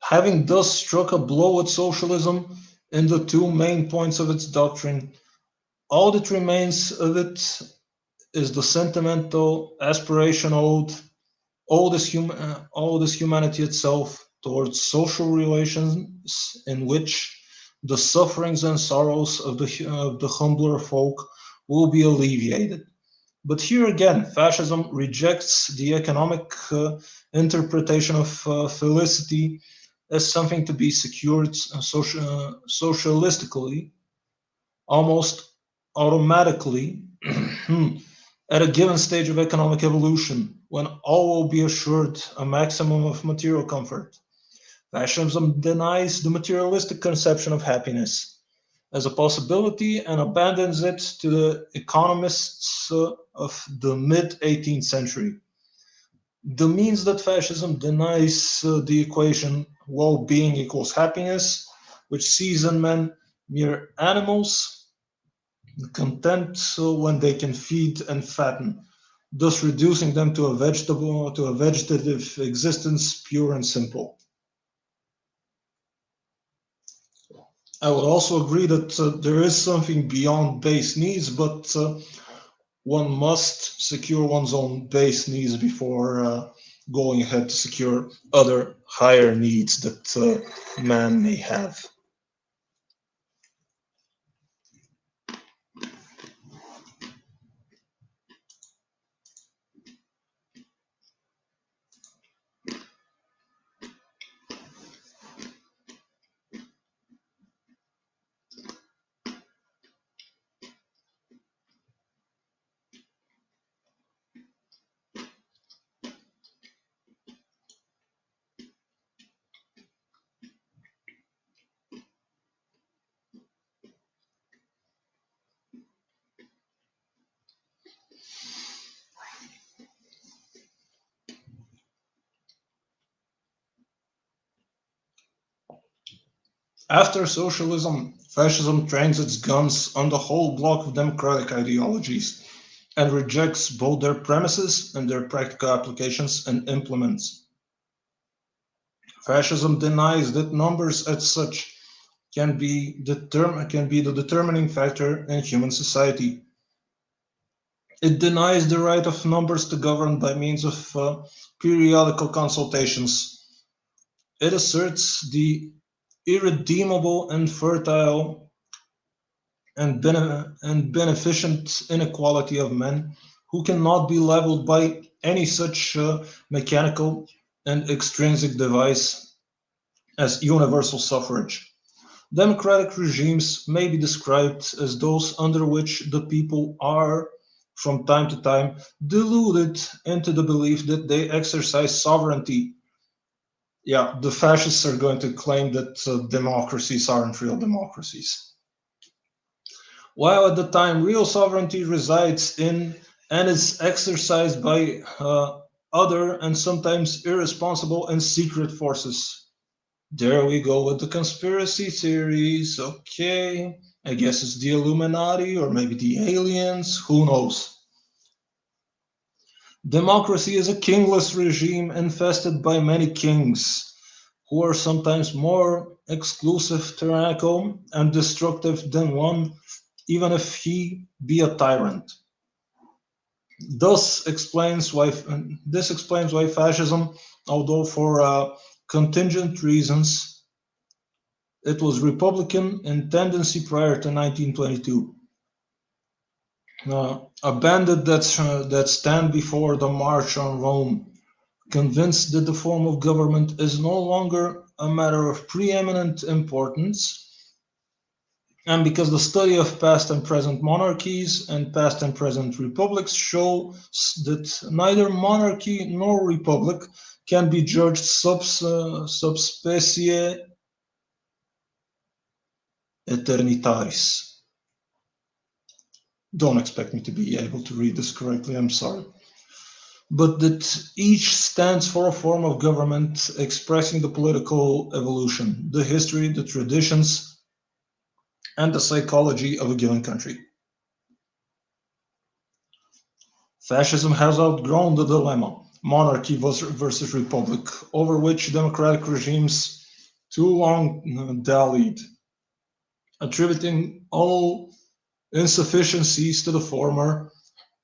Having thus struck a blow at socialism in the two main points of its doctrine, all that remains of it is the sentimental aspiration owed as humanity itself towards social relations in which the sufferings and sorrows of the humbler folk will be alleviated. But here again, fascism rejects the economic interpretation of felicity as something to be secured socialistically, almost automatically, at a given stage of economic evolution, when all will be assured a maximum of material comfort. Fascism denies the materialistic conception of happiness as a possibility and abandons it to the economists of the mid 18th century. The means that fascism denies the equation well being equals happiness, which sees in men mere animals, content when they can feed and fatten, thus reducing them to a vegetative existence, pure and simple. I would also agree that there is something beyond base needs, but one must secure one's own base needs before going ahead to secure other higher needs that man may have. After socialism, fascism trains its guns on the whole block of democratic ideologies and rejects both their premises and their practical applications and implements. Fascism denies that numbers as such can be the determining factor in human society. It denies the right of numbers to govern by means of periodical consultations. It asserts the irredeemable and fertile and beneficent inequality of men who cannot be leveled by any such mechanical and extrinsic device as universal suffrage. Democratic regimes may be described as those under which the people are, from time to time, deluded into the belief that they exercise sovereignty. Yeah, the fascists are going to claim that democracies aren't real democracies. While at the time real sovereignty resides in and is exercised by other and sometimes irresponsible and secret forces. There we go with the conspiracy theories. Okay. I guess it's the Illuminati or maybe the aliens. Who knows? Democracy is a kingless regime infested by many kings who are sometimes more exclusive, tyrannical, and destructive than one, even if he be a tyrant. This explains why fascism, although for contingent reasons, it was Republican in tendency prior to 1922. A bandit that stand before the march on Rome, convinced that the form of government is no longer a matter of preeminent importance, and because the study of past and present monarchies and past and present republics shows that neither monarchy nor republic can be judged sub specie eternitatis. Don't expect me to be able to read this correctly, I'm sorry. But that each stands for a form of government expressing the political evolution, the history, the traditions, and the psychology of a given country. Fascism has outgrown the dilemma, monarchy versus republic, over which democratic regimes too long dallied, attributing all insufficiencies to the former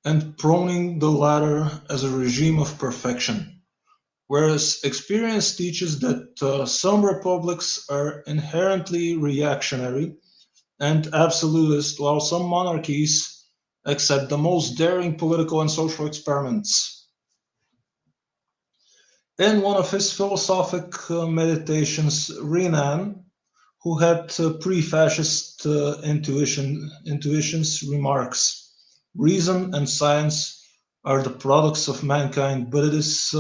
and proning the latter as a regime of perfection. Whereas experience teaches that some republics are inherently reactionary and absolutist, while some monarchies accept the most daring political and social experiments. In one of his philosophic meditations, Renan, who had pre-fascist intuitions, remarks, "Reason and science are the products of mankind, but it is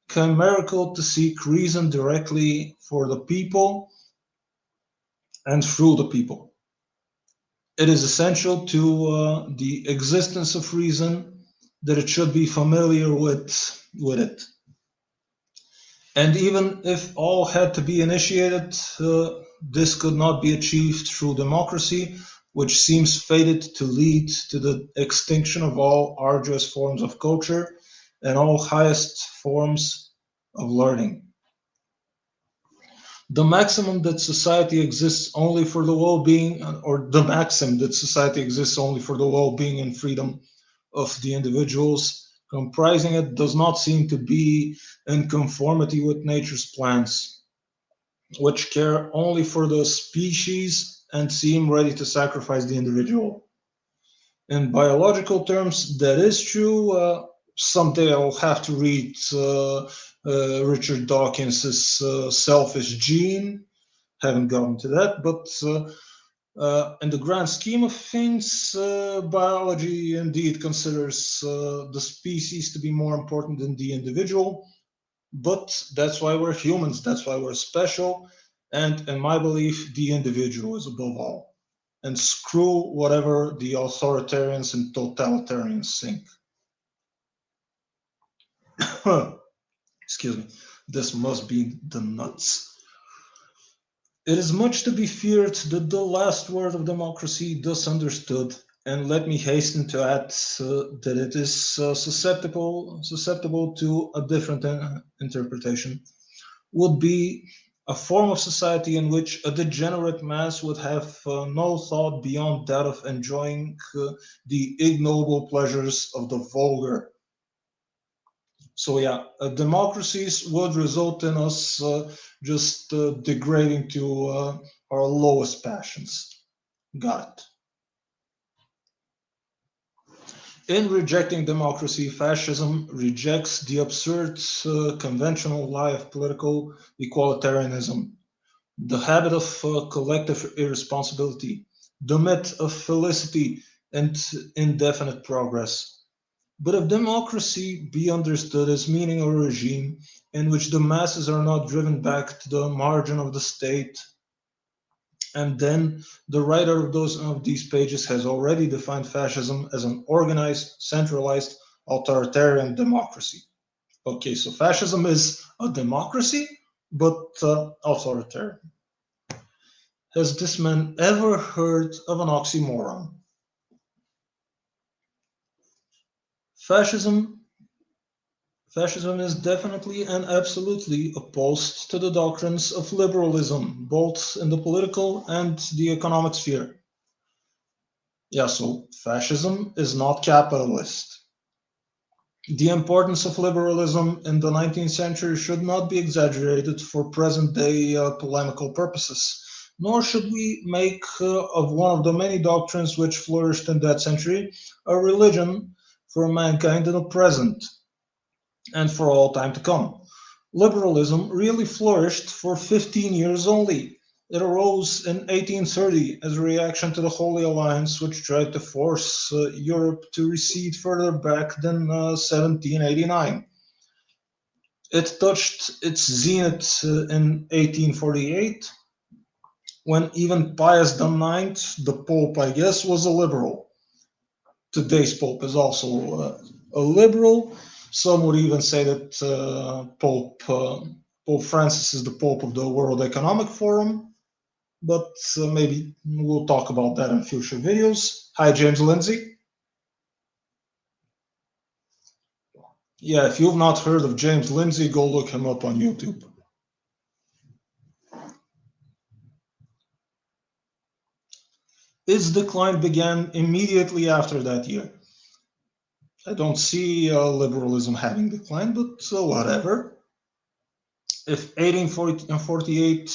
chimerical to seek reason directly for the people and through the people. It is essential to the existence of reason that it should be familiar with it. And even if all had to be initiated, this could not be achieved through democracy, which seems fated to lead to the extinction of all arduous forms of culture and all highest forms of learning. The maximum that society exists only for the well-being, or the maxim that society exists only for the well-being and freedom of the individuals comprising it, does not seem to be in conformity with nature's plans, which care only for the species and seem ready to sacrifice the individual. In biological terms, that is true. Someday I'll have to read Richard Dawkins's Selfish Gene. Haven't gotten to that, but in the grand scheme of things, biology indeed considers the species to be more important than the individual. But that's why we're humans, that's why we're special. And in my belief, the individual is above all. And screw whatever the authoritarians and totalitarians think. Excuse me. This must be the nuts. It is much to be feared that the last word of democracy, thus understood, and let me hasten to add that it is susceptible to a different interpretation, would be a form of society in which a degenerate mass would have no thought beyond that of enjoying the ignoble pleasures of the vulgar. So yeah, democracies would result in us just degrading to our lowest passions. Got it. In rejecting democracy, fascism rejects the absurd conventional lie of political equalitarianism, the habit of collective irresponsibility, the myth of felicity and indefinite progress. But if democracy be understood as meaning a regime in which the masses are not driven back to the margin of the state, and then the writer of these pages has already defined fascism as an organized, centralized, authoritarian democracy. Okay, so fascism is a democracy, but authoritarian. Has this man ever heard of an oxymoron? Fascism Fascism is definitely and absolutely opposed to the doctrines of liberalism, both in the political and the economic sphere. Yeah, so fascism is not capitalist. The importance of liberalism in the 19th century should not be exaggerated for present-day polemical purposes, nor should we make of one of the many doctrines which flourished in that century a religion for mankind in the present and for all time to come. Liberalism really flourished for 15 years only. It arose in 1830 as a reaction to the Holy Alliance, which tried to force Europe to recede further back than 1789. It touched its zenith in 1848, when even Pius IX, the Pope, I guess, was a liberal. Today's Pope is also a liberal. Some would even say that Pope Francis is the Pope of the World Economic Forum, but maybe we'll talk about that in future videos. Hi, James Lindsay. Yeah, if you've not heard of James Lindsay, go look him up on YouTube. Its decline began immediately after that year. I don't see liberalism having declined, but whatever. If 1848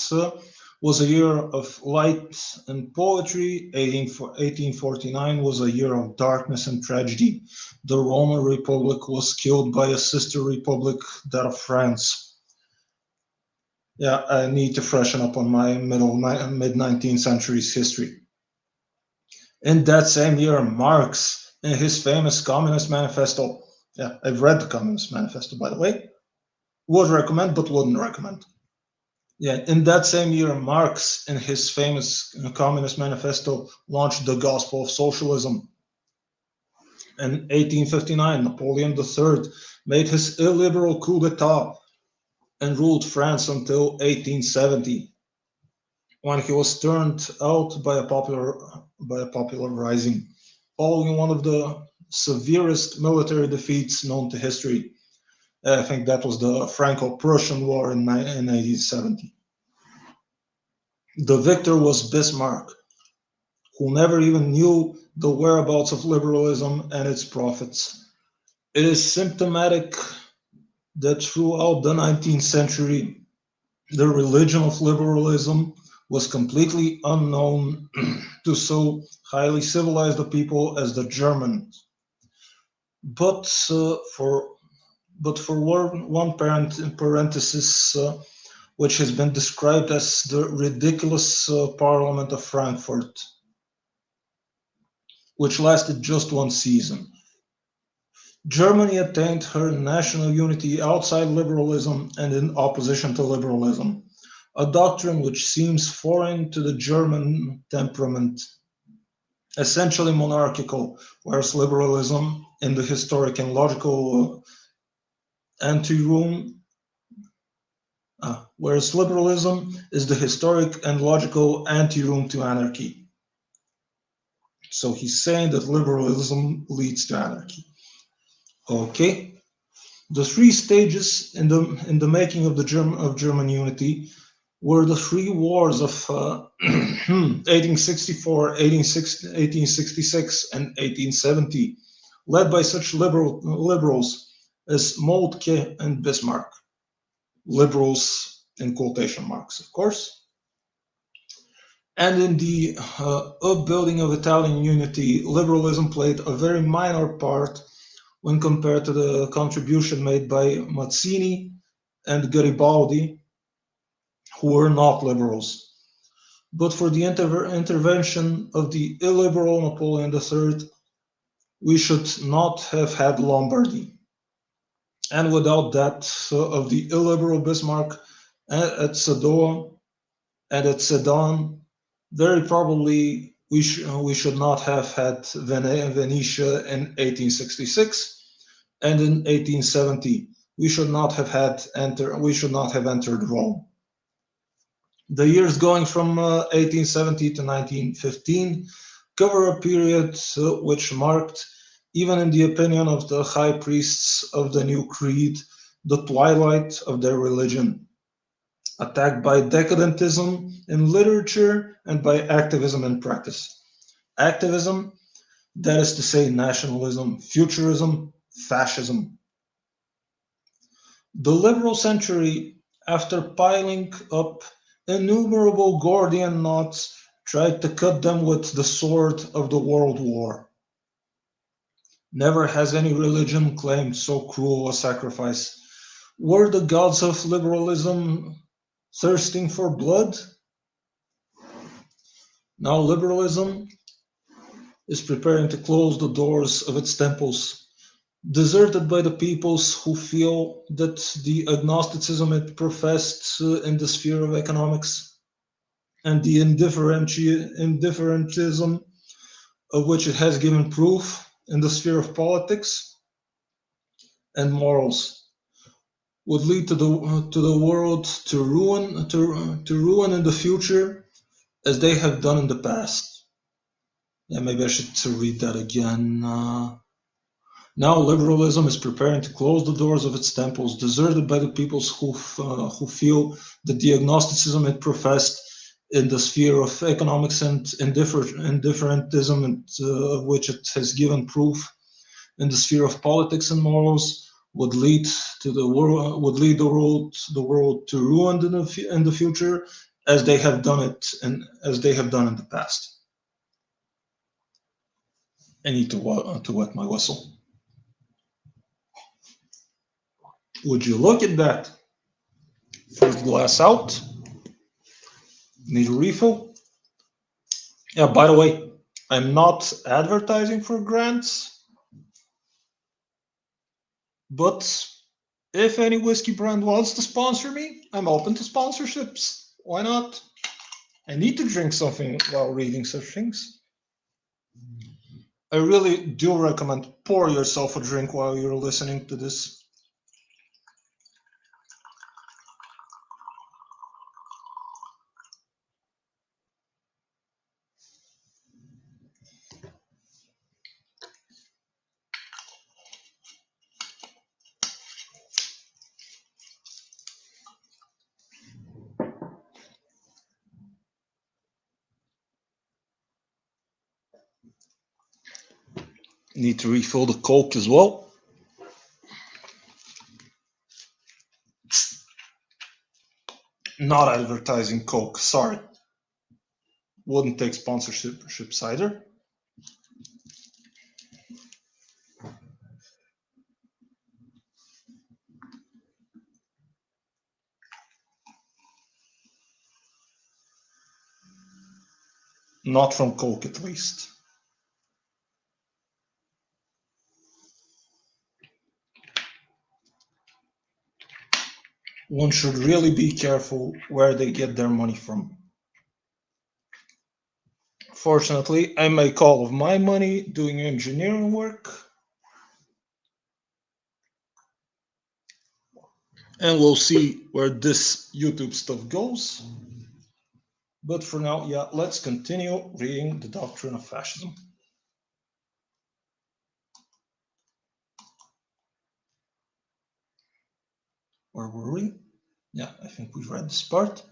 was a year of light and poetry, 1849 was a year of darkness and tragedy. The Roman Republic was killed by a sister republic, that of France. Yeah, I need to freshen up on my mid-19th century's history. In that same year, Marx, in his famous Communist Manifesto, yeah, I've read the Communist Manifesto, by the way, would recommend, but wouldn't recommend. Yeah, in that same year, Marx, in his famous Communist Manifesto, launched the gospel of socialism. In 1859, Napoleon III made his illiberal coup d'etat and ruled France until 1870, when he was turned out by a popular rising, following one of the severest military defeats known to history. I think that was the Franco-Prussian War in 1870. The victor was Bismarck, who never even knew the whereabouts of liberalism and its profits. It is symptomatic that throughout the 19th century, the religion of liberalism was completely unknown to so highly civilized a people as the Germans. But for one parenthesis, which has been described as the ridiculous Parliament of Frankfurt, which lasted just one season. Germany attained her national unity outside liberalism and in opposition to liberalism, a doctrine which seems foreign to the German temperament, essentially monarchical, whereas liberalism in the historic and logical anteroom whereas liberalism is the historic and logical anteroom to anarchy. So he's saying that liberalism leads to anarchy. Okay, the three stages in the making of German unity were the three wars of 1864, 1866, and 1870, led by such liberals as Moltke and Bismarck. Liberals in quotation marks, of course. And in the upbuilding of Italian unity, liberalism played a very minor part when compared to the contribution made by Mazzini and Garibaldi, who were not liberals. But for the intervention of the illiberal Napoleon III, we should not have had Lombardy. And without that of the illiberal Bismarck at Sadowa and at Sedan, very probably we should not have had Venetia in 1866, and in 1870 we should not have entered Rome. The years going from 1870 to 1915 cover a period which marked, even in the opinion of the high priests of the new creed, the twilight of their religion, attacked by decadentism in literature and by activism in practice. Activism, that is to say nationalism, futurism, fascism, The liberal century, after piling up innumerable Gordian knots, tried to cut them with the sword of the world war. Never has any religion claimed so cruel a sacrifice. Were the gods of liberalism thirsting for blood? Now liberalism is preparing to close the doors of its temples, deserted by the peoples who feel that the agnosticism it professed in the sphere of economics and the indifferentism of which it has given proof in the sphere of politics and morals would lead to the world to ruin in the future as they have done in the past. Yeah, maybe I should read that again. Now liberalism is preparing to close the doors of its temples, deserted by the peoples who feel that the agnosticism it professed in the sphere of economics and indifferentism, and, of which it has given proof in the sphere of politics and morals, would lead the world to ruin in the future, as they have done it and as they have done in the past. I need to wet my whistle. Would you look at that? First glass out. Need a refill? Yeah, by the way, I'm not advertising for grants, but if any whiskey brand wants to sponsor me, I'm open to sponsorships. Why not? I need to drink something while reading such things. I really do recommend pour yourself a drink while you're listening to this. Need to refill the Coke as well. Not advertising Coke, sorry. Wouldn't take sponsorships either. Not from Coke, at least. One should really be careful where they get their money from. Fortunately, I make all of my money doing engineering work. And we'll see where this YouTube stuff goes. But for now, yeah, let's continue reading the Doctrine of Fascism. Where were we? Yeah, I think we've read this part.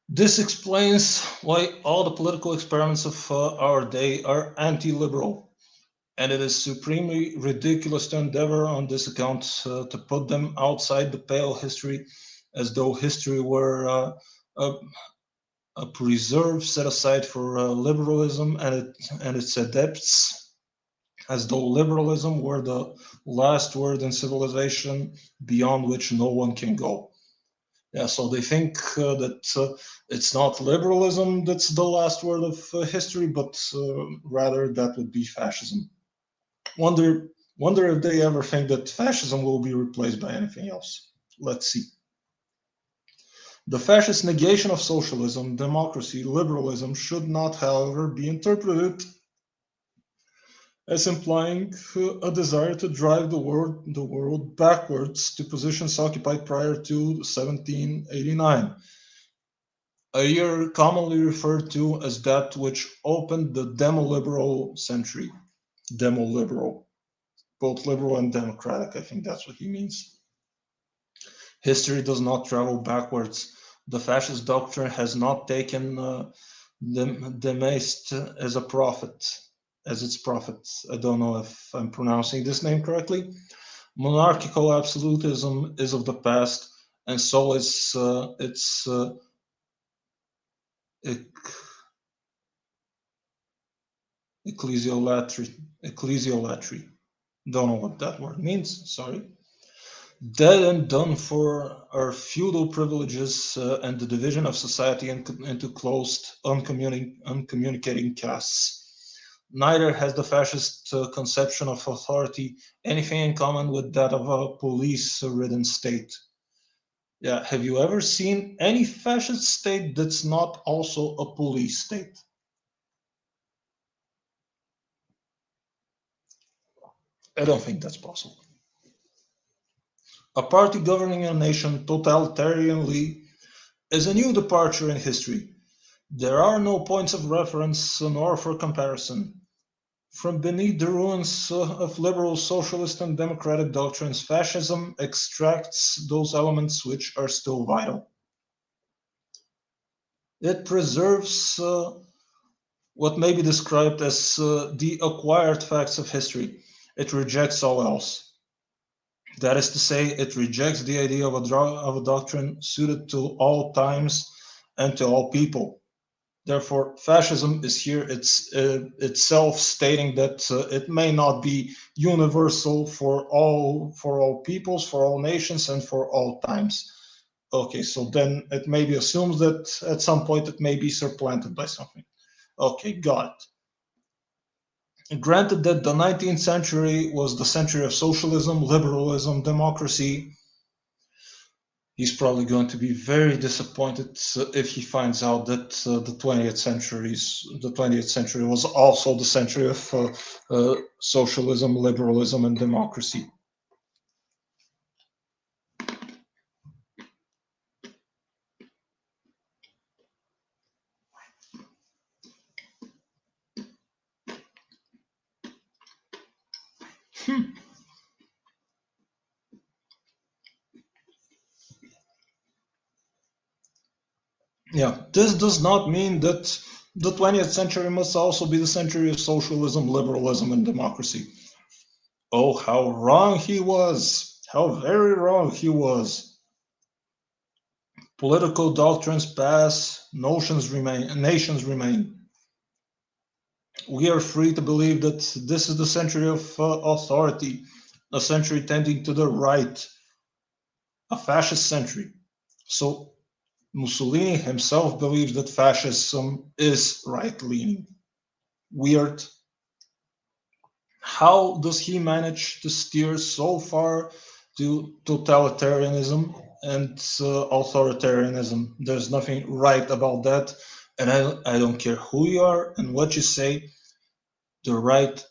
This explains why all the political experiments of our day are anti-liberal, and it is supremely ridiculous to endeavor on this account to put them outside the pale of history, as though history were a preserve set aside for liberalism and its adepts, as though liberalism were the last word in civilization beyond which no one can go. Yeah, so they think that it's not liberalism that's the last word of history, but rather that would be fascism. Wonder if they ever think that fascism will be replaced by anything else. Let's see. The fascist negation of socialism, democracy, liberalism should not, however, be interpreted as implying a desire to drive the world backwards to positions occupied prior to 1789, a year commonly referred to as that which opened the demo-liberal century. Demo-liberal, both liberal and democratic, I think that's what he means. History does not travel backwards. The fascist doctrine has not taken Demaist as a prophet, as its prophet. I don't know if I'm pronouncing this name correctly, Monarchical absolutism is of the past, and so is its ec- ecclesiolatry. Ecclesiolatry. Don't know what that word means. Sorry. Dead and done for are feudal privileges and the division of society into closed, uncommunicating castes. Neither has the fascist conception of authority anything in common with that of a police-ridden state. Yeah, have you ever seen any fascist state that's not also a police state? I don't think that's possible. A party governing a nation totalitarianly is a new departure in history. There are no points of reference nor for comparison. From beneath the ruins of liberal, socialist, and democratic doctrines, fascism extracts those elements which are still vital. It preserves what may be described as the acquired facts of history. It rejects all else. That is to say, it rejects the idea of a doctrine suited to all times and to all people. Therefore, fascism is here itself stating that it may not be universal for all peoples, for all nations, and for all times. Okay, so then it maybe assumes that at some point it may be supplanted by something. Okay, got it. Granted that the 19th century was the century of socialism, liberalism, democracy, he's probably going to be very disappointed if he finds out that the 20th century was also the century of socialism, liberalism, and democracy. Yeah, this does not mean that the 20th century must also be the century of socialism, liberalism, and democracy. Oh, how wrong he was! How very wrong he was! Political doctrines pass, nations remain. We are free to believe that this is the century of authority, a century tending to the right, a fascist century. So Mussolini himself believes that fascism is right leaning. Weird. How does he manage to steer so far to totalitarianism and authoritarianism? There's nothing right about that. And I don't care who you are and what you say, the right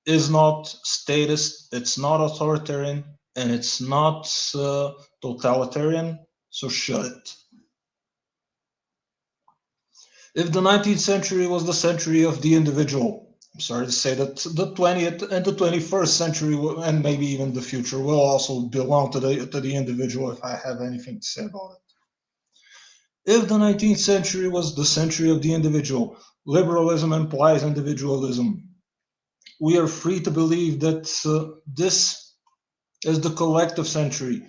is not statist, it's not authoritarian, and it's not totalitarian, so shut it. If the 19th century was the century of the individual, I'm sorry to say that the 20th and the 21st century, and maybe even the future, will also belong to the individual if I have anything to say about it. If the 19th century was the century of the individual, liberalism implies individualism. We are free to believe that this is the collective century.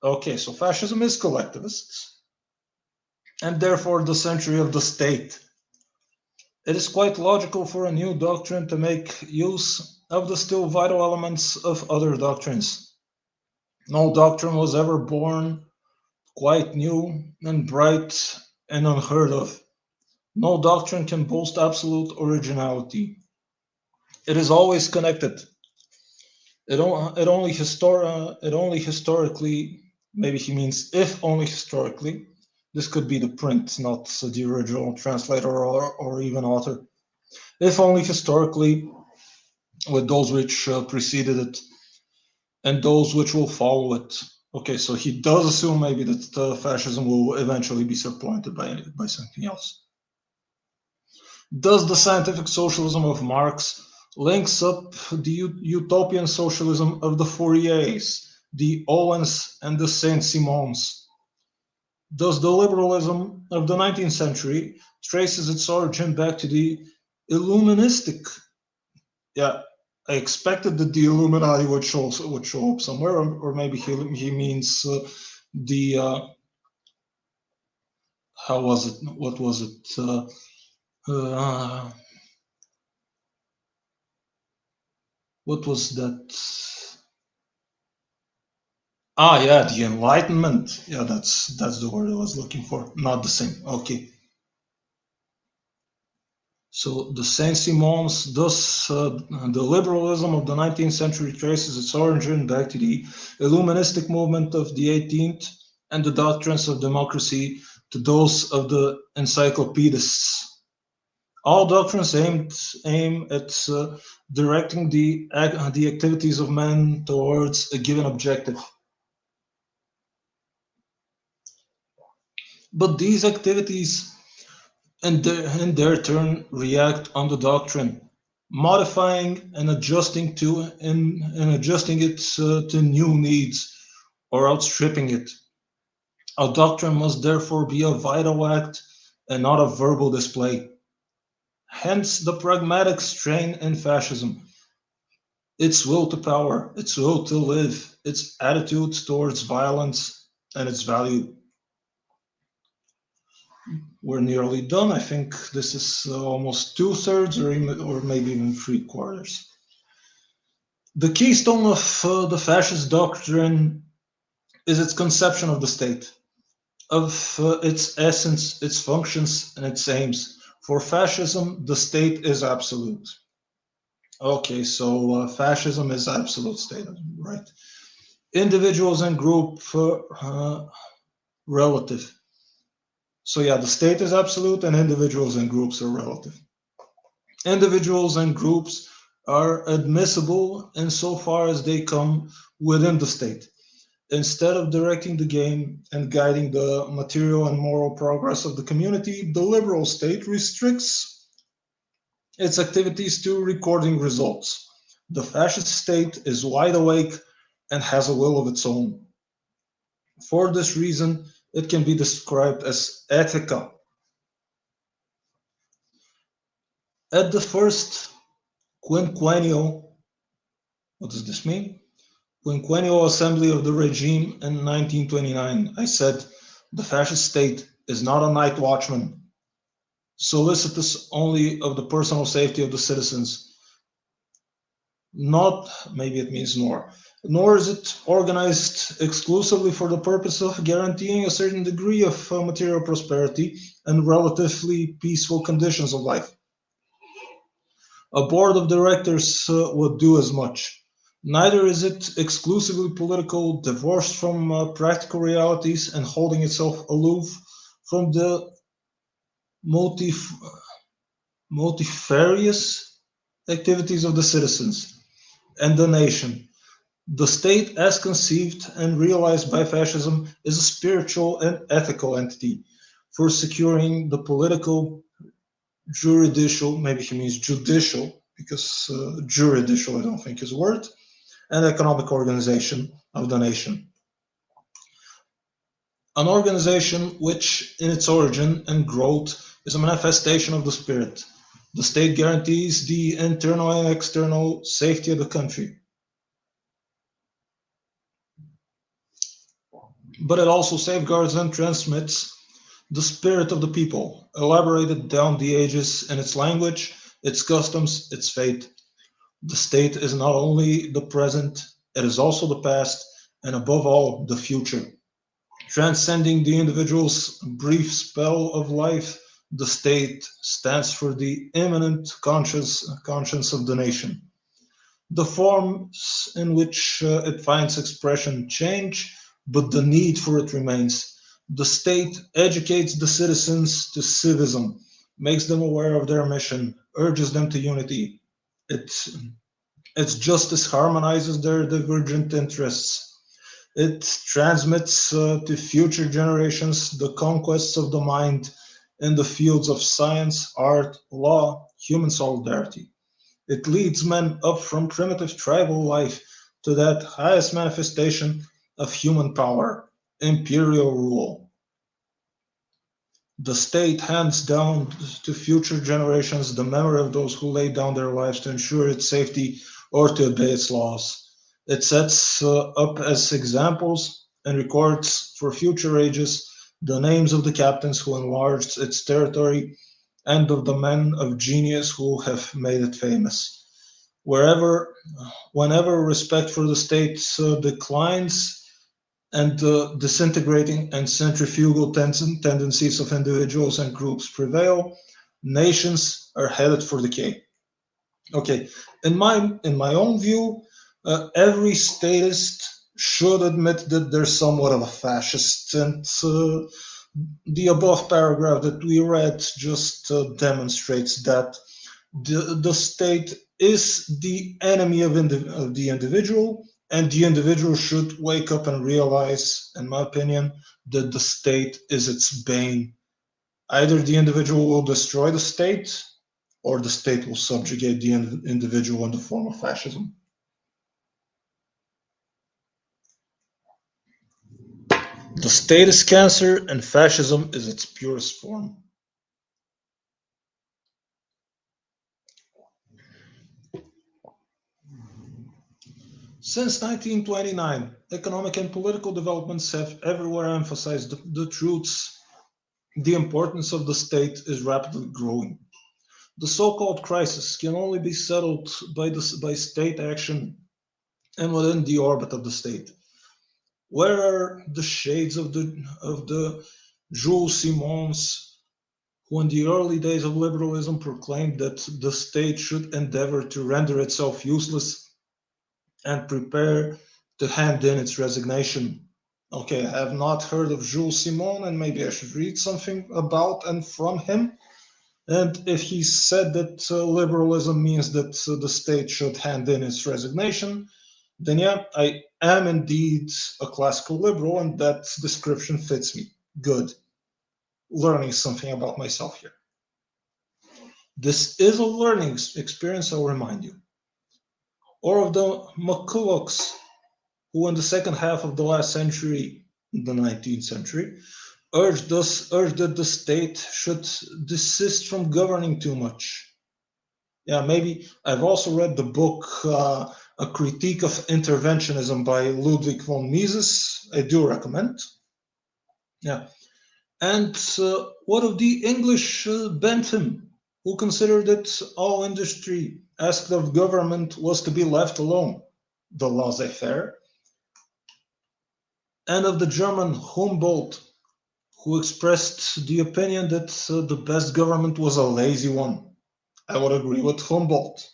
Okay, so fascism is collectivist, and therefore the century of the state. It is quite logical for a new doctrine to make use of the still vital elements of other doctrines. No doctrine was ever born quite new and bright and unheard of. No doctrine can boast absolute originality. It is always connected. It only historically, maybe he means if only historically. This could be the print, not the original translator or even author. If only historically, with those which preceded it and those which will follow it. Okay, so he does assume maybe that fascism will eventually be supplanted by something else. Does the scientific socialism of Marx links up the utopian socialism of the Fouriers, the Owens, and the Saint-Simons? Does the liberalism of the 19th century traces its origin back to the Illuministic? Yeah, I expected that the Illuminati would show up somewhere, or maybe he means the how was it? What was it? What was that? Ah, yeah, the Enlightenment. Yeah, that's the word I was looking for. Not the same. Okay. So the Saint-Simons, thus the liberalism of the 19th century traces its origin back to the Illuministic movement of the 18th and the doctrines of democracy to those of the encyclopedists. All doctrines aim at directing the activities of men towards a given objective. But these activities in their turn react on the doctrine, modifying and adjusting it to new needs or outstripping it. A doctrine must therefore be a vital act and not a verbal display. Hence the pragmatic strain in fascism, its will to power, its will to live, its attitude towards violence, and its value. We're nearly done. I think this is almost 2/3 or maybe even 3/4. The keystone of the fascist doctrine is its conception of the state, of its essence, its functions, and its aims. For fascism, the state is absolute. Okay, so fascism is absolute state, right? Individuals and group relative. So yeah, the state is absolute and individuals and groups are relative. Individuals and groups are admissible insofar as they come within the state. Instead of directing the game and guiding the material and moral progress of the community, the liberal state restricts its activities to recording results. The fascist state is wide awake and has a will of its own. For this reason, it can be described as ethical. At the first quinquennial, what does this mean? Quinquennial assembly of the regime in 1929, I said, the fascist state is not a night watchman, solicitous only of the personal safety of the citizens. Not, maybe it means nor is it organized exclusively for the purpose of guaranteeing a certain degree of material prosperity and relatively peaceful conditions of life. A board of directors would do as much. Neither is it exclusively political, divorced from practical realities and holding itself aloof from the multifarious activities of the citizens and the nation. The state, as conceived and realized by fascism, is a spiritual and ethical entity for securing the political, juridical, maybe he means judicial, because juridical I don't think is a word, and economic organization of the nation. An organization which, in its origin and growth, is a manifestation of the spirit. The state guarantees the internal and external safety of the country. But it also safeguards and transmits the spirit of the people, elaborated down the ages in its language, its customs, its fate. The state is not only the present, it is also the past, and above all, the future. Transcending the individual's brief spell of life, the state stands for the immanent conscience of the nation. The forms in which it finds expression change, but the need for it remains. The state educates the citizens to civism, makes them aware of their mission, urges them to unity. Its justice harmonizes their divergent interests. It transmits to future generations the conquests of the mind in the fields of science, art, law, human solidarity. It leads men up from primitive tribal life to that highest manifestation of human power, imperial rule. The state hands down to future generations the memory of those who laid down their lives to ensure its safety or to obey its laws. It sets up as examples and records for future ages the names of the captains who enlarged its territory and of the men of genius who have made it famous. Wherever, whenever respect for the state declines, and the disintegrating and centrifugal tendencies of individuals and groups prevail, nations are headed for decay. Okay, in my own view, every statist should admit that they're somewhat of a fascist, and the above paragraph that we read just demonstrates that the state is the enemy of the individual, and the individual should wake up and realize, in my opinion, that the state is its bane. Either the individual will destroy the state, or the state will subjugate the individual in the form of fascism. The state is cancer, and fascism is its purest form. Since 1929, economic and political developments have everywhere emphasized the truths. The importance of the state is rapidly growing. The so-called crisis can only be settled by state action and within the orbit of the state. Where are the shades of the Jules Simons, who in the early days of liberalism proclaimed that the state should endeavor to render itself useless and prepare to hand in its resignation? Okay, I have not heard of Jules Simon, and maybe I should read something about and from him. And if he said that liberalism means that the state should hand in its resignation, then yeah, I am indeed a classical liberal, and that description fits me. Good. Learning something about myself here. This is a learning experience, I'll remind you. Or of the McCullochs, who in the second half of the last century, the 19th century, urged that the state should desist from governing too much. Yeah, maybe I've also read the book A Critique of Interventionism by Ludwig von Mises. I do recommend. Yeah. And what of the English Bentham, who considered that all industry asked of government was to be left alone, the laissez-faire, and of the German Humboldt, who expressed the opinion that the best government was a lazy one. I would agree with Humboldt.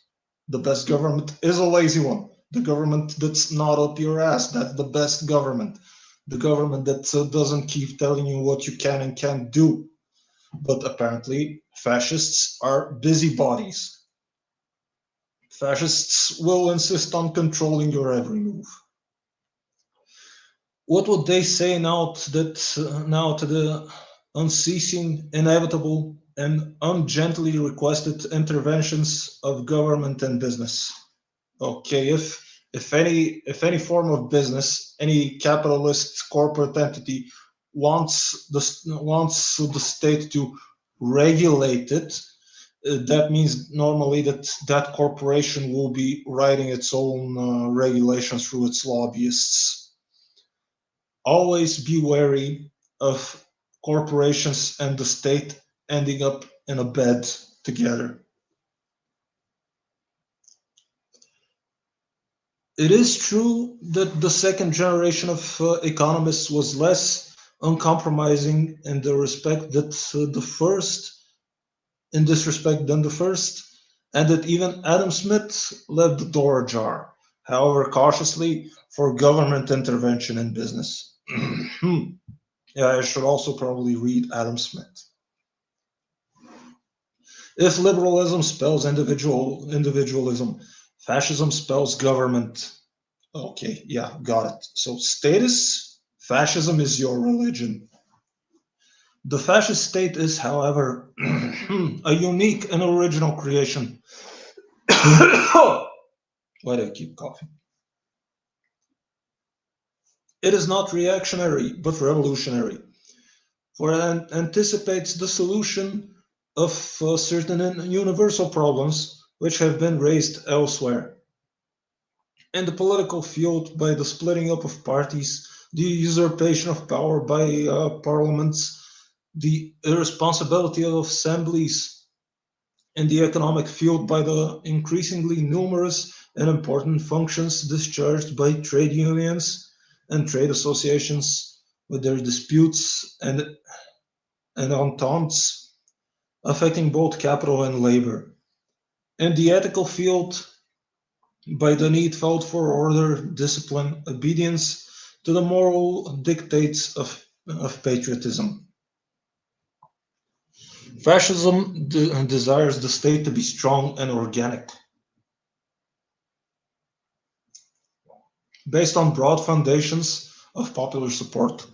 The best government is a lazy one. The government that's not up your ass, that's the best government. The government that doesn't keep telling you what you can and can't do. But apparently, fascists are busybodies. Fascists will insist on controlling your every move. What would they say now to the unceasing, inevitable, and ungently requested interventions of government and business? Okay, if any form of business, any capitalist corporate entity wants the state to regulate it, that means normally that corporation will be writing its own regulations through its lobbyists. Always be wary of corporations and the state ending up in a bed together. It is true that the second generation of economists was less uncompromising in the respect that the first, in this respect, than the first, and that even Adam Smith left the door ajar, however cautiously, for government intervention in business. Yeah, I should also probably read Adam Smith. If liberalism spells individualism, fascism spells government. Okay, yeah, got it. So status, fascism is your religion. The fascist state is, however, a unique and original creation. Why do I keep coughing? It is not reactionary, but revolutionary. for it anticipates the solution of certain universal problems which have been raised elsewhere. In the political field, by the splitting up of parties, the usurpation of power by parliaments, the irresponsibility of assemblies, in the economic field by the increasingly numerous and important functions discharged by trade unions and trade associations with their disputes and ententes affecting both capital and labor. In the ethical field, by the need felt for order, discipline, obedience to the moral dictates of patriotism. Fascism desires the state to be strong and organic, based on broad foundations of popular support.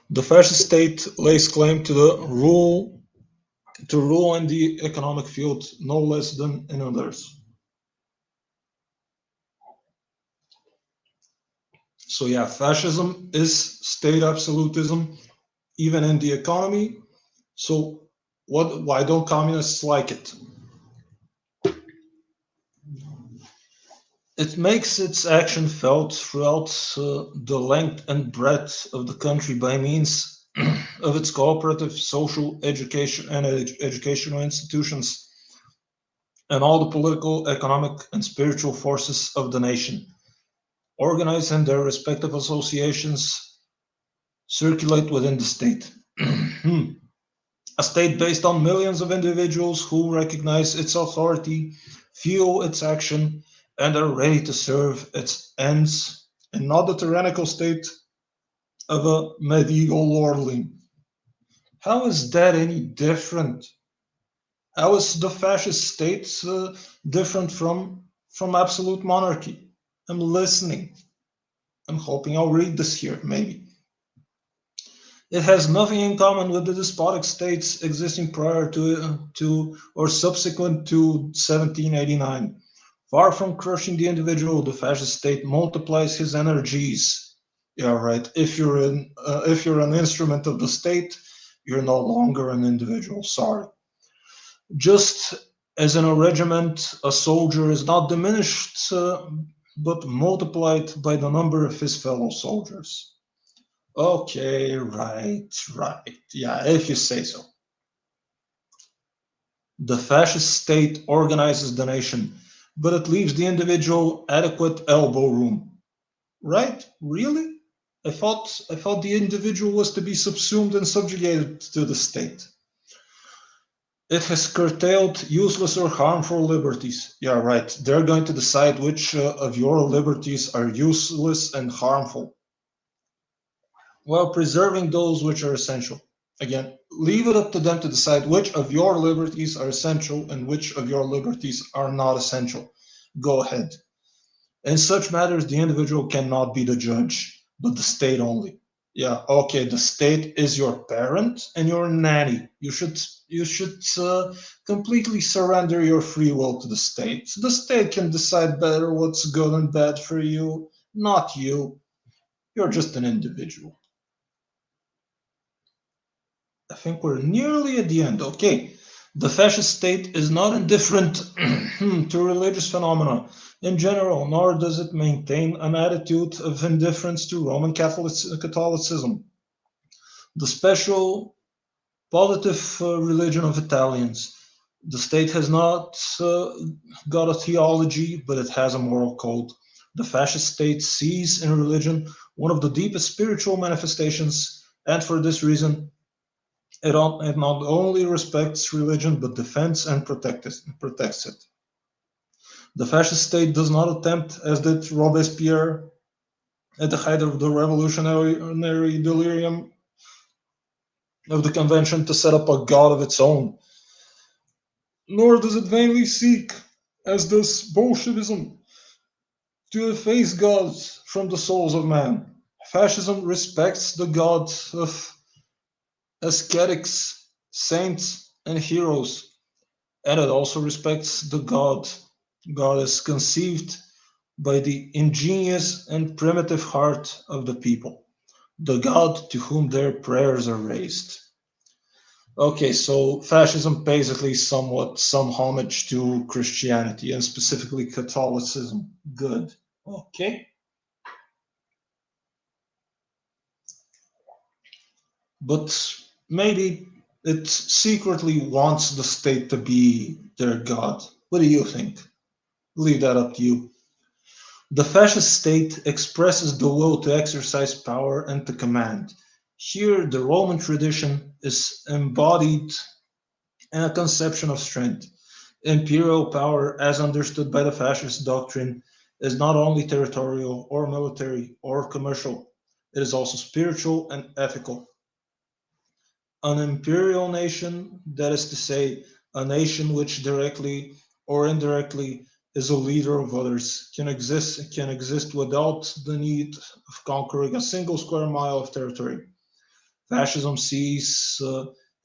The fascist state lays claim to the rule in the economic field no less than in others. So yeah, fascism is state absolutism, even in the economy. So why don't communists like it? It makes its action felt throughout the length and breadth of the country by means of its cooperative social education and educational institutions and all the political, economic, and spiritual forces of the nation, organized in their respective associations, circulate within the state. A state based on millions of individuals who recognize its authority, feel its action, and are ready to serve its ends, and not the tyrannical state of a medieval lordling. How is that any different? How is the fascist state different from absolute monarchy? I'm listening. I'm hoping I'll read this here, maybe. It has nothing in common with the despotic states existing prior to or subsequent to 1789. Far from crushing the individual, the fascist state multiplies his energies. Yeah, right. If you're an instrument of the state, you're no longer an individual. Sorry. Just as in a regiment, a soldier is not diminished, but multiplied by the number of his fellow soldiers. Okay, right. Yeah, if you say so. The fascist state organizes the nation, but it leaves the individual adequate elbow room. Right? Really? I thought the individual was to be subsumed and subjugated to the state. It has curtailed useless or harmful liberties. Yeah, right. They're going to decide which of your liberties are useless and harmful, while preserving those which are essential. Again, leave it up to them to decide which of your liberties are essential and which of your liberties are not essential. Go ahead. In such matters, the individual cannot be the judge, but the state only. Yeah, okay, the state is your parent and your nanny. You should completely surrender your free will to the state. The state can decide better what's good and bad for you, not you. You're just an individual. I think we're nearly at the end. Okay. The fascist state is not indifferent to religious phenomena in general, nor does it maintain an attitude of indifference to Roman Catholicism, the special positive religion of Italians. The state has not got a theology, but it has a moral code. The fascist state sees in religion one of the deepest spiritual manifestations, and for this reason, it not only respects religion but defends and protects it. The fascist state does not attempt, as did Robespierre at the height of the revolutionary delirium of the convention, to set up a god of its own, nor does it vainly seek, as does Bolshevism, to efface gods from the souls of man. Fascism respects the gods of ascetics, saints, and heroes, and it also respects the God is conceived by the ingenious and primitive heart of the people, the God to whom their prayers are raised. Okay, so fascism basically somewhat some homage to Christianity and specifically Catholicism. Good. Okay. But maybe it secretly wants the state to be their god. What do you think? Leave that up to you. The fascist state expresses the will to exercise power and to command. Here, the Roman tradition is embodied in a conception of strength. Imperial power, as understood by the fascist doctrine, is not only territorial or military or commercial, it is also spiritual and ethical. An imperial nation, that is to say, a nation which directly or indirectly is a leader of others, can exist without the need of conquering a single square mile of territory. Fascism sees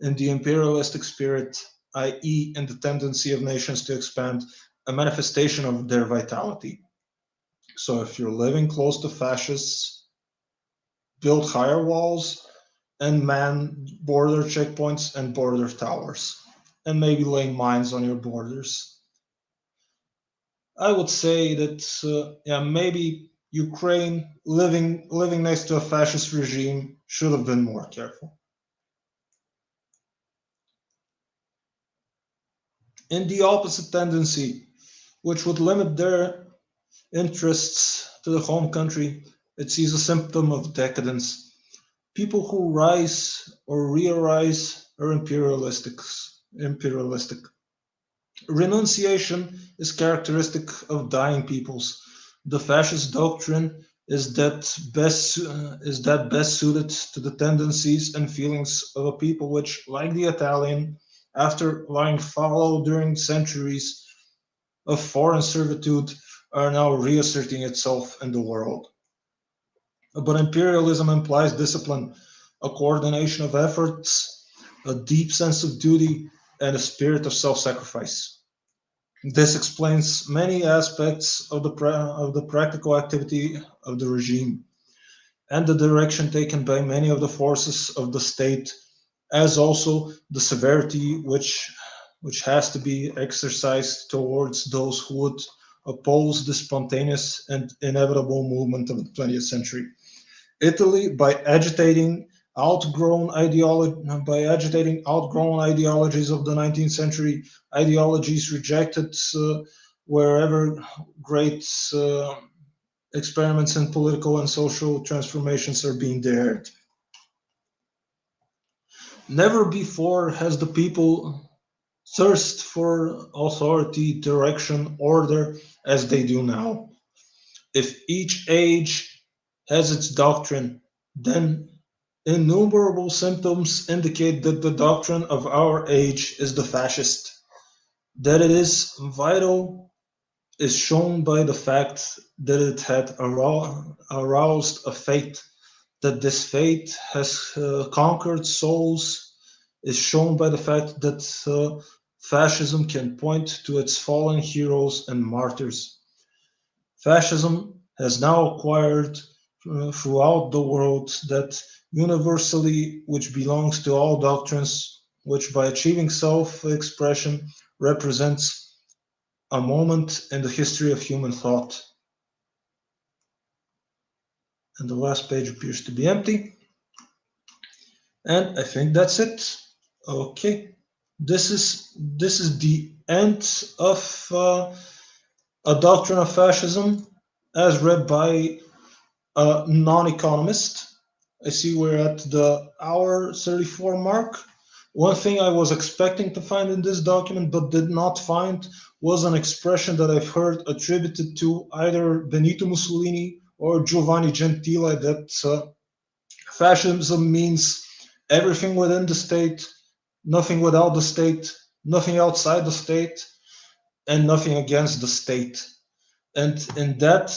in the imperialistic spirit, i.e., in the tendency of nations to expand, a manifestation of their vitality. So if you're living close to fascists, build higher walls and man border checkpoints and border towers, and maybe laying mines on your borders. I would say that yeah, maybe Ukraine living next to a fascist regime should have been more careful. In the opposite tendency, which would limit their interests to the home country, it sees a symptom of decadence. People who rise or re-arise are imperialistic. Renunciation is characteristic of dying peoples. The fascist doctrine is that best suited to the tendencies and feelings of a people which, like the Italian, after lying fallow during centuries of foreign servitude, are now reasserting itself in the world. But imperialism implies discipline, a coordination of efforts, a deep sense of duty, and a spirit of self-sacrifice. This explains many aspects of the practical activity of the regime and the direction taken by many of the forces of the state, as also the severity which has to be exercised towards those who would oppose the spontaneous and inevitable movement of the 20th century. Italy, by agitating outgrown ideologies of the 19th century, ideologies rejected wherever great experiments in political and social transformations are being dared. Never before has the people thirst for authority, direction, order as they do now. If each age has its doctrine, then innumerable symptoms indicate that the doctrine of our age is the fascist. That it is vital is shown by the fact that it had aroused a fate, that this fate has conquered souls, is shown by the fact that fascism can point to its fallen heroes and martyrs. Fascism has now acquired throughout the world that universally which belongs to all doctrines, which by achieving self expression represents a moment in the history of human thought. And the last page appears to be empty. And I think that's it. Okay. This is the end of a doctrine of fascism as read by a non-economist. I see we're at the hour 34 mark. One thing I was expecting to find in this document but did not find was an expression that I've heard attributed to either Benito Mussolini or Giovanni Gentile that fascism means everything within the state, nothing without the state, nothing outside the state, and nothing against the state. And in that,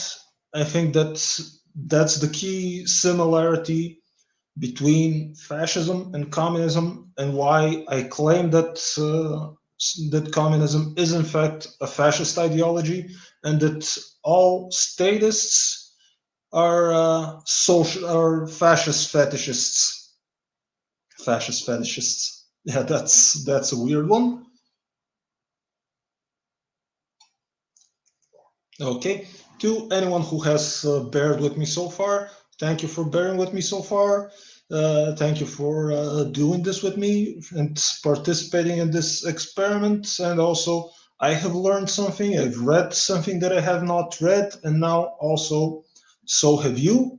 I think that's the key similarity between fascism and communism, and why I claim that communism is in fact a fascist ideology, and that all statists are fascist fetishists. Fascist fetishists. Yeah, that's a weird one. Okay, to anyone who has bared with me so far, thank you for bearing with me so far. Thank you for doing this with me and participating in this experiment. And also, I have learned something. I've read something that I have not read, and now also, so have you.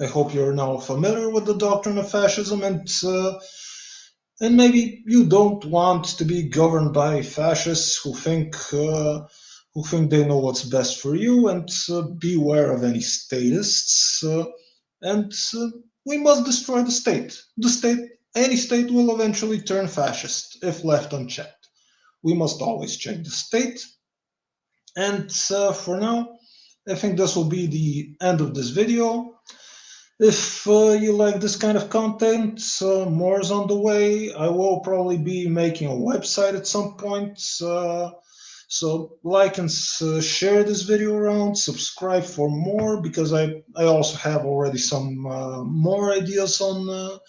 I hope you're now familiar with the doctrine of fascism, and maybe you don't want to be governed by fascists who think they know what's best for you, and beware of any statists. And We must destroy the state. Any state will eventually turn fascist if left unchecked. We must always check the state. And for now, I think this will be the end of this video. If you like this kind of content, more is on the way. I will probably be making a website at some point. So like and share this video around, subscribe for more, because I also have already some more ideas about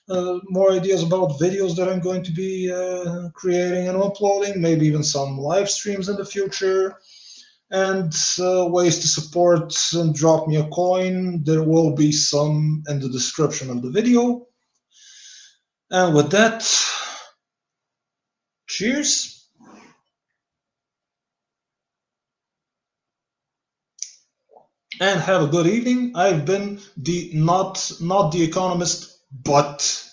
videos that I'm going to be creating and uploading, maybe even some live streams in the future. And ways to support and drop me a coin. There will be some in the description of the video. And with that, cheers and have a good evening. I've been the not the economist, but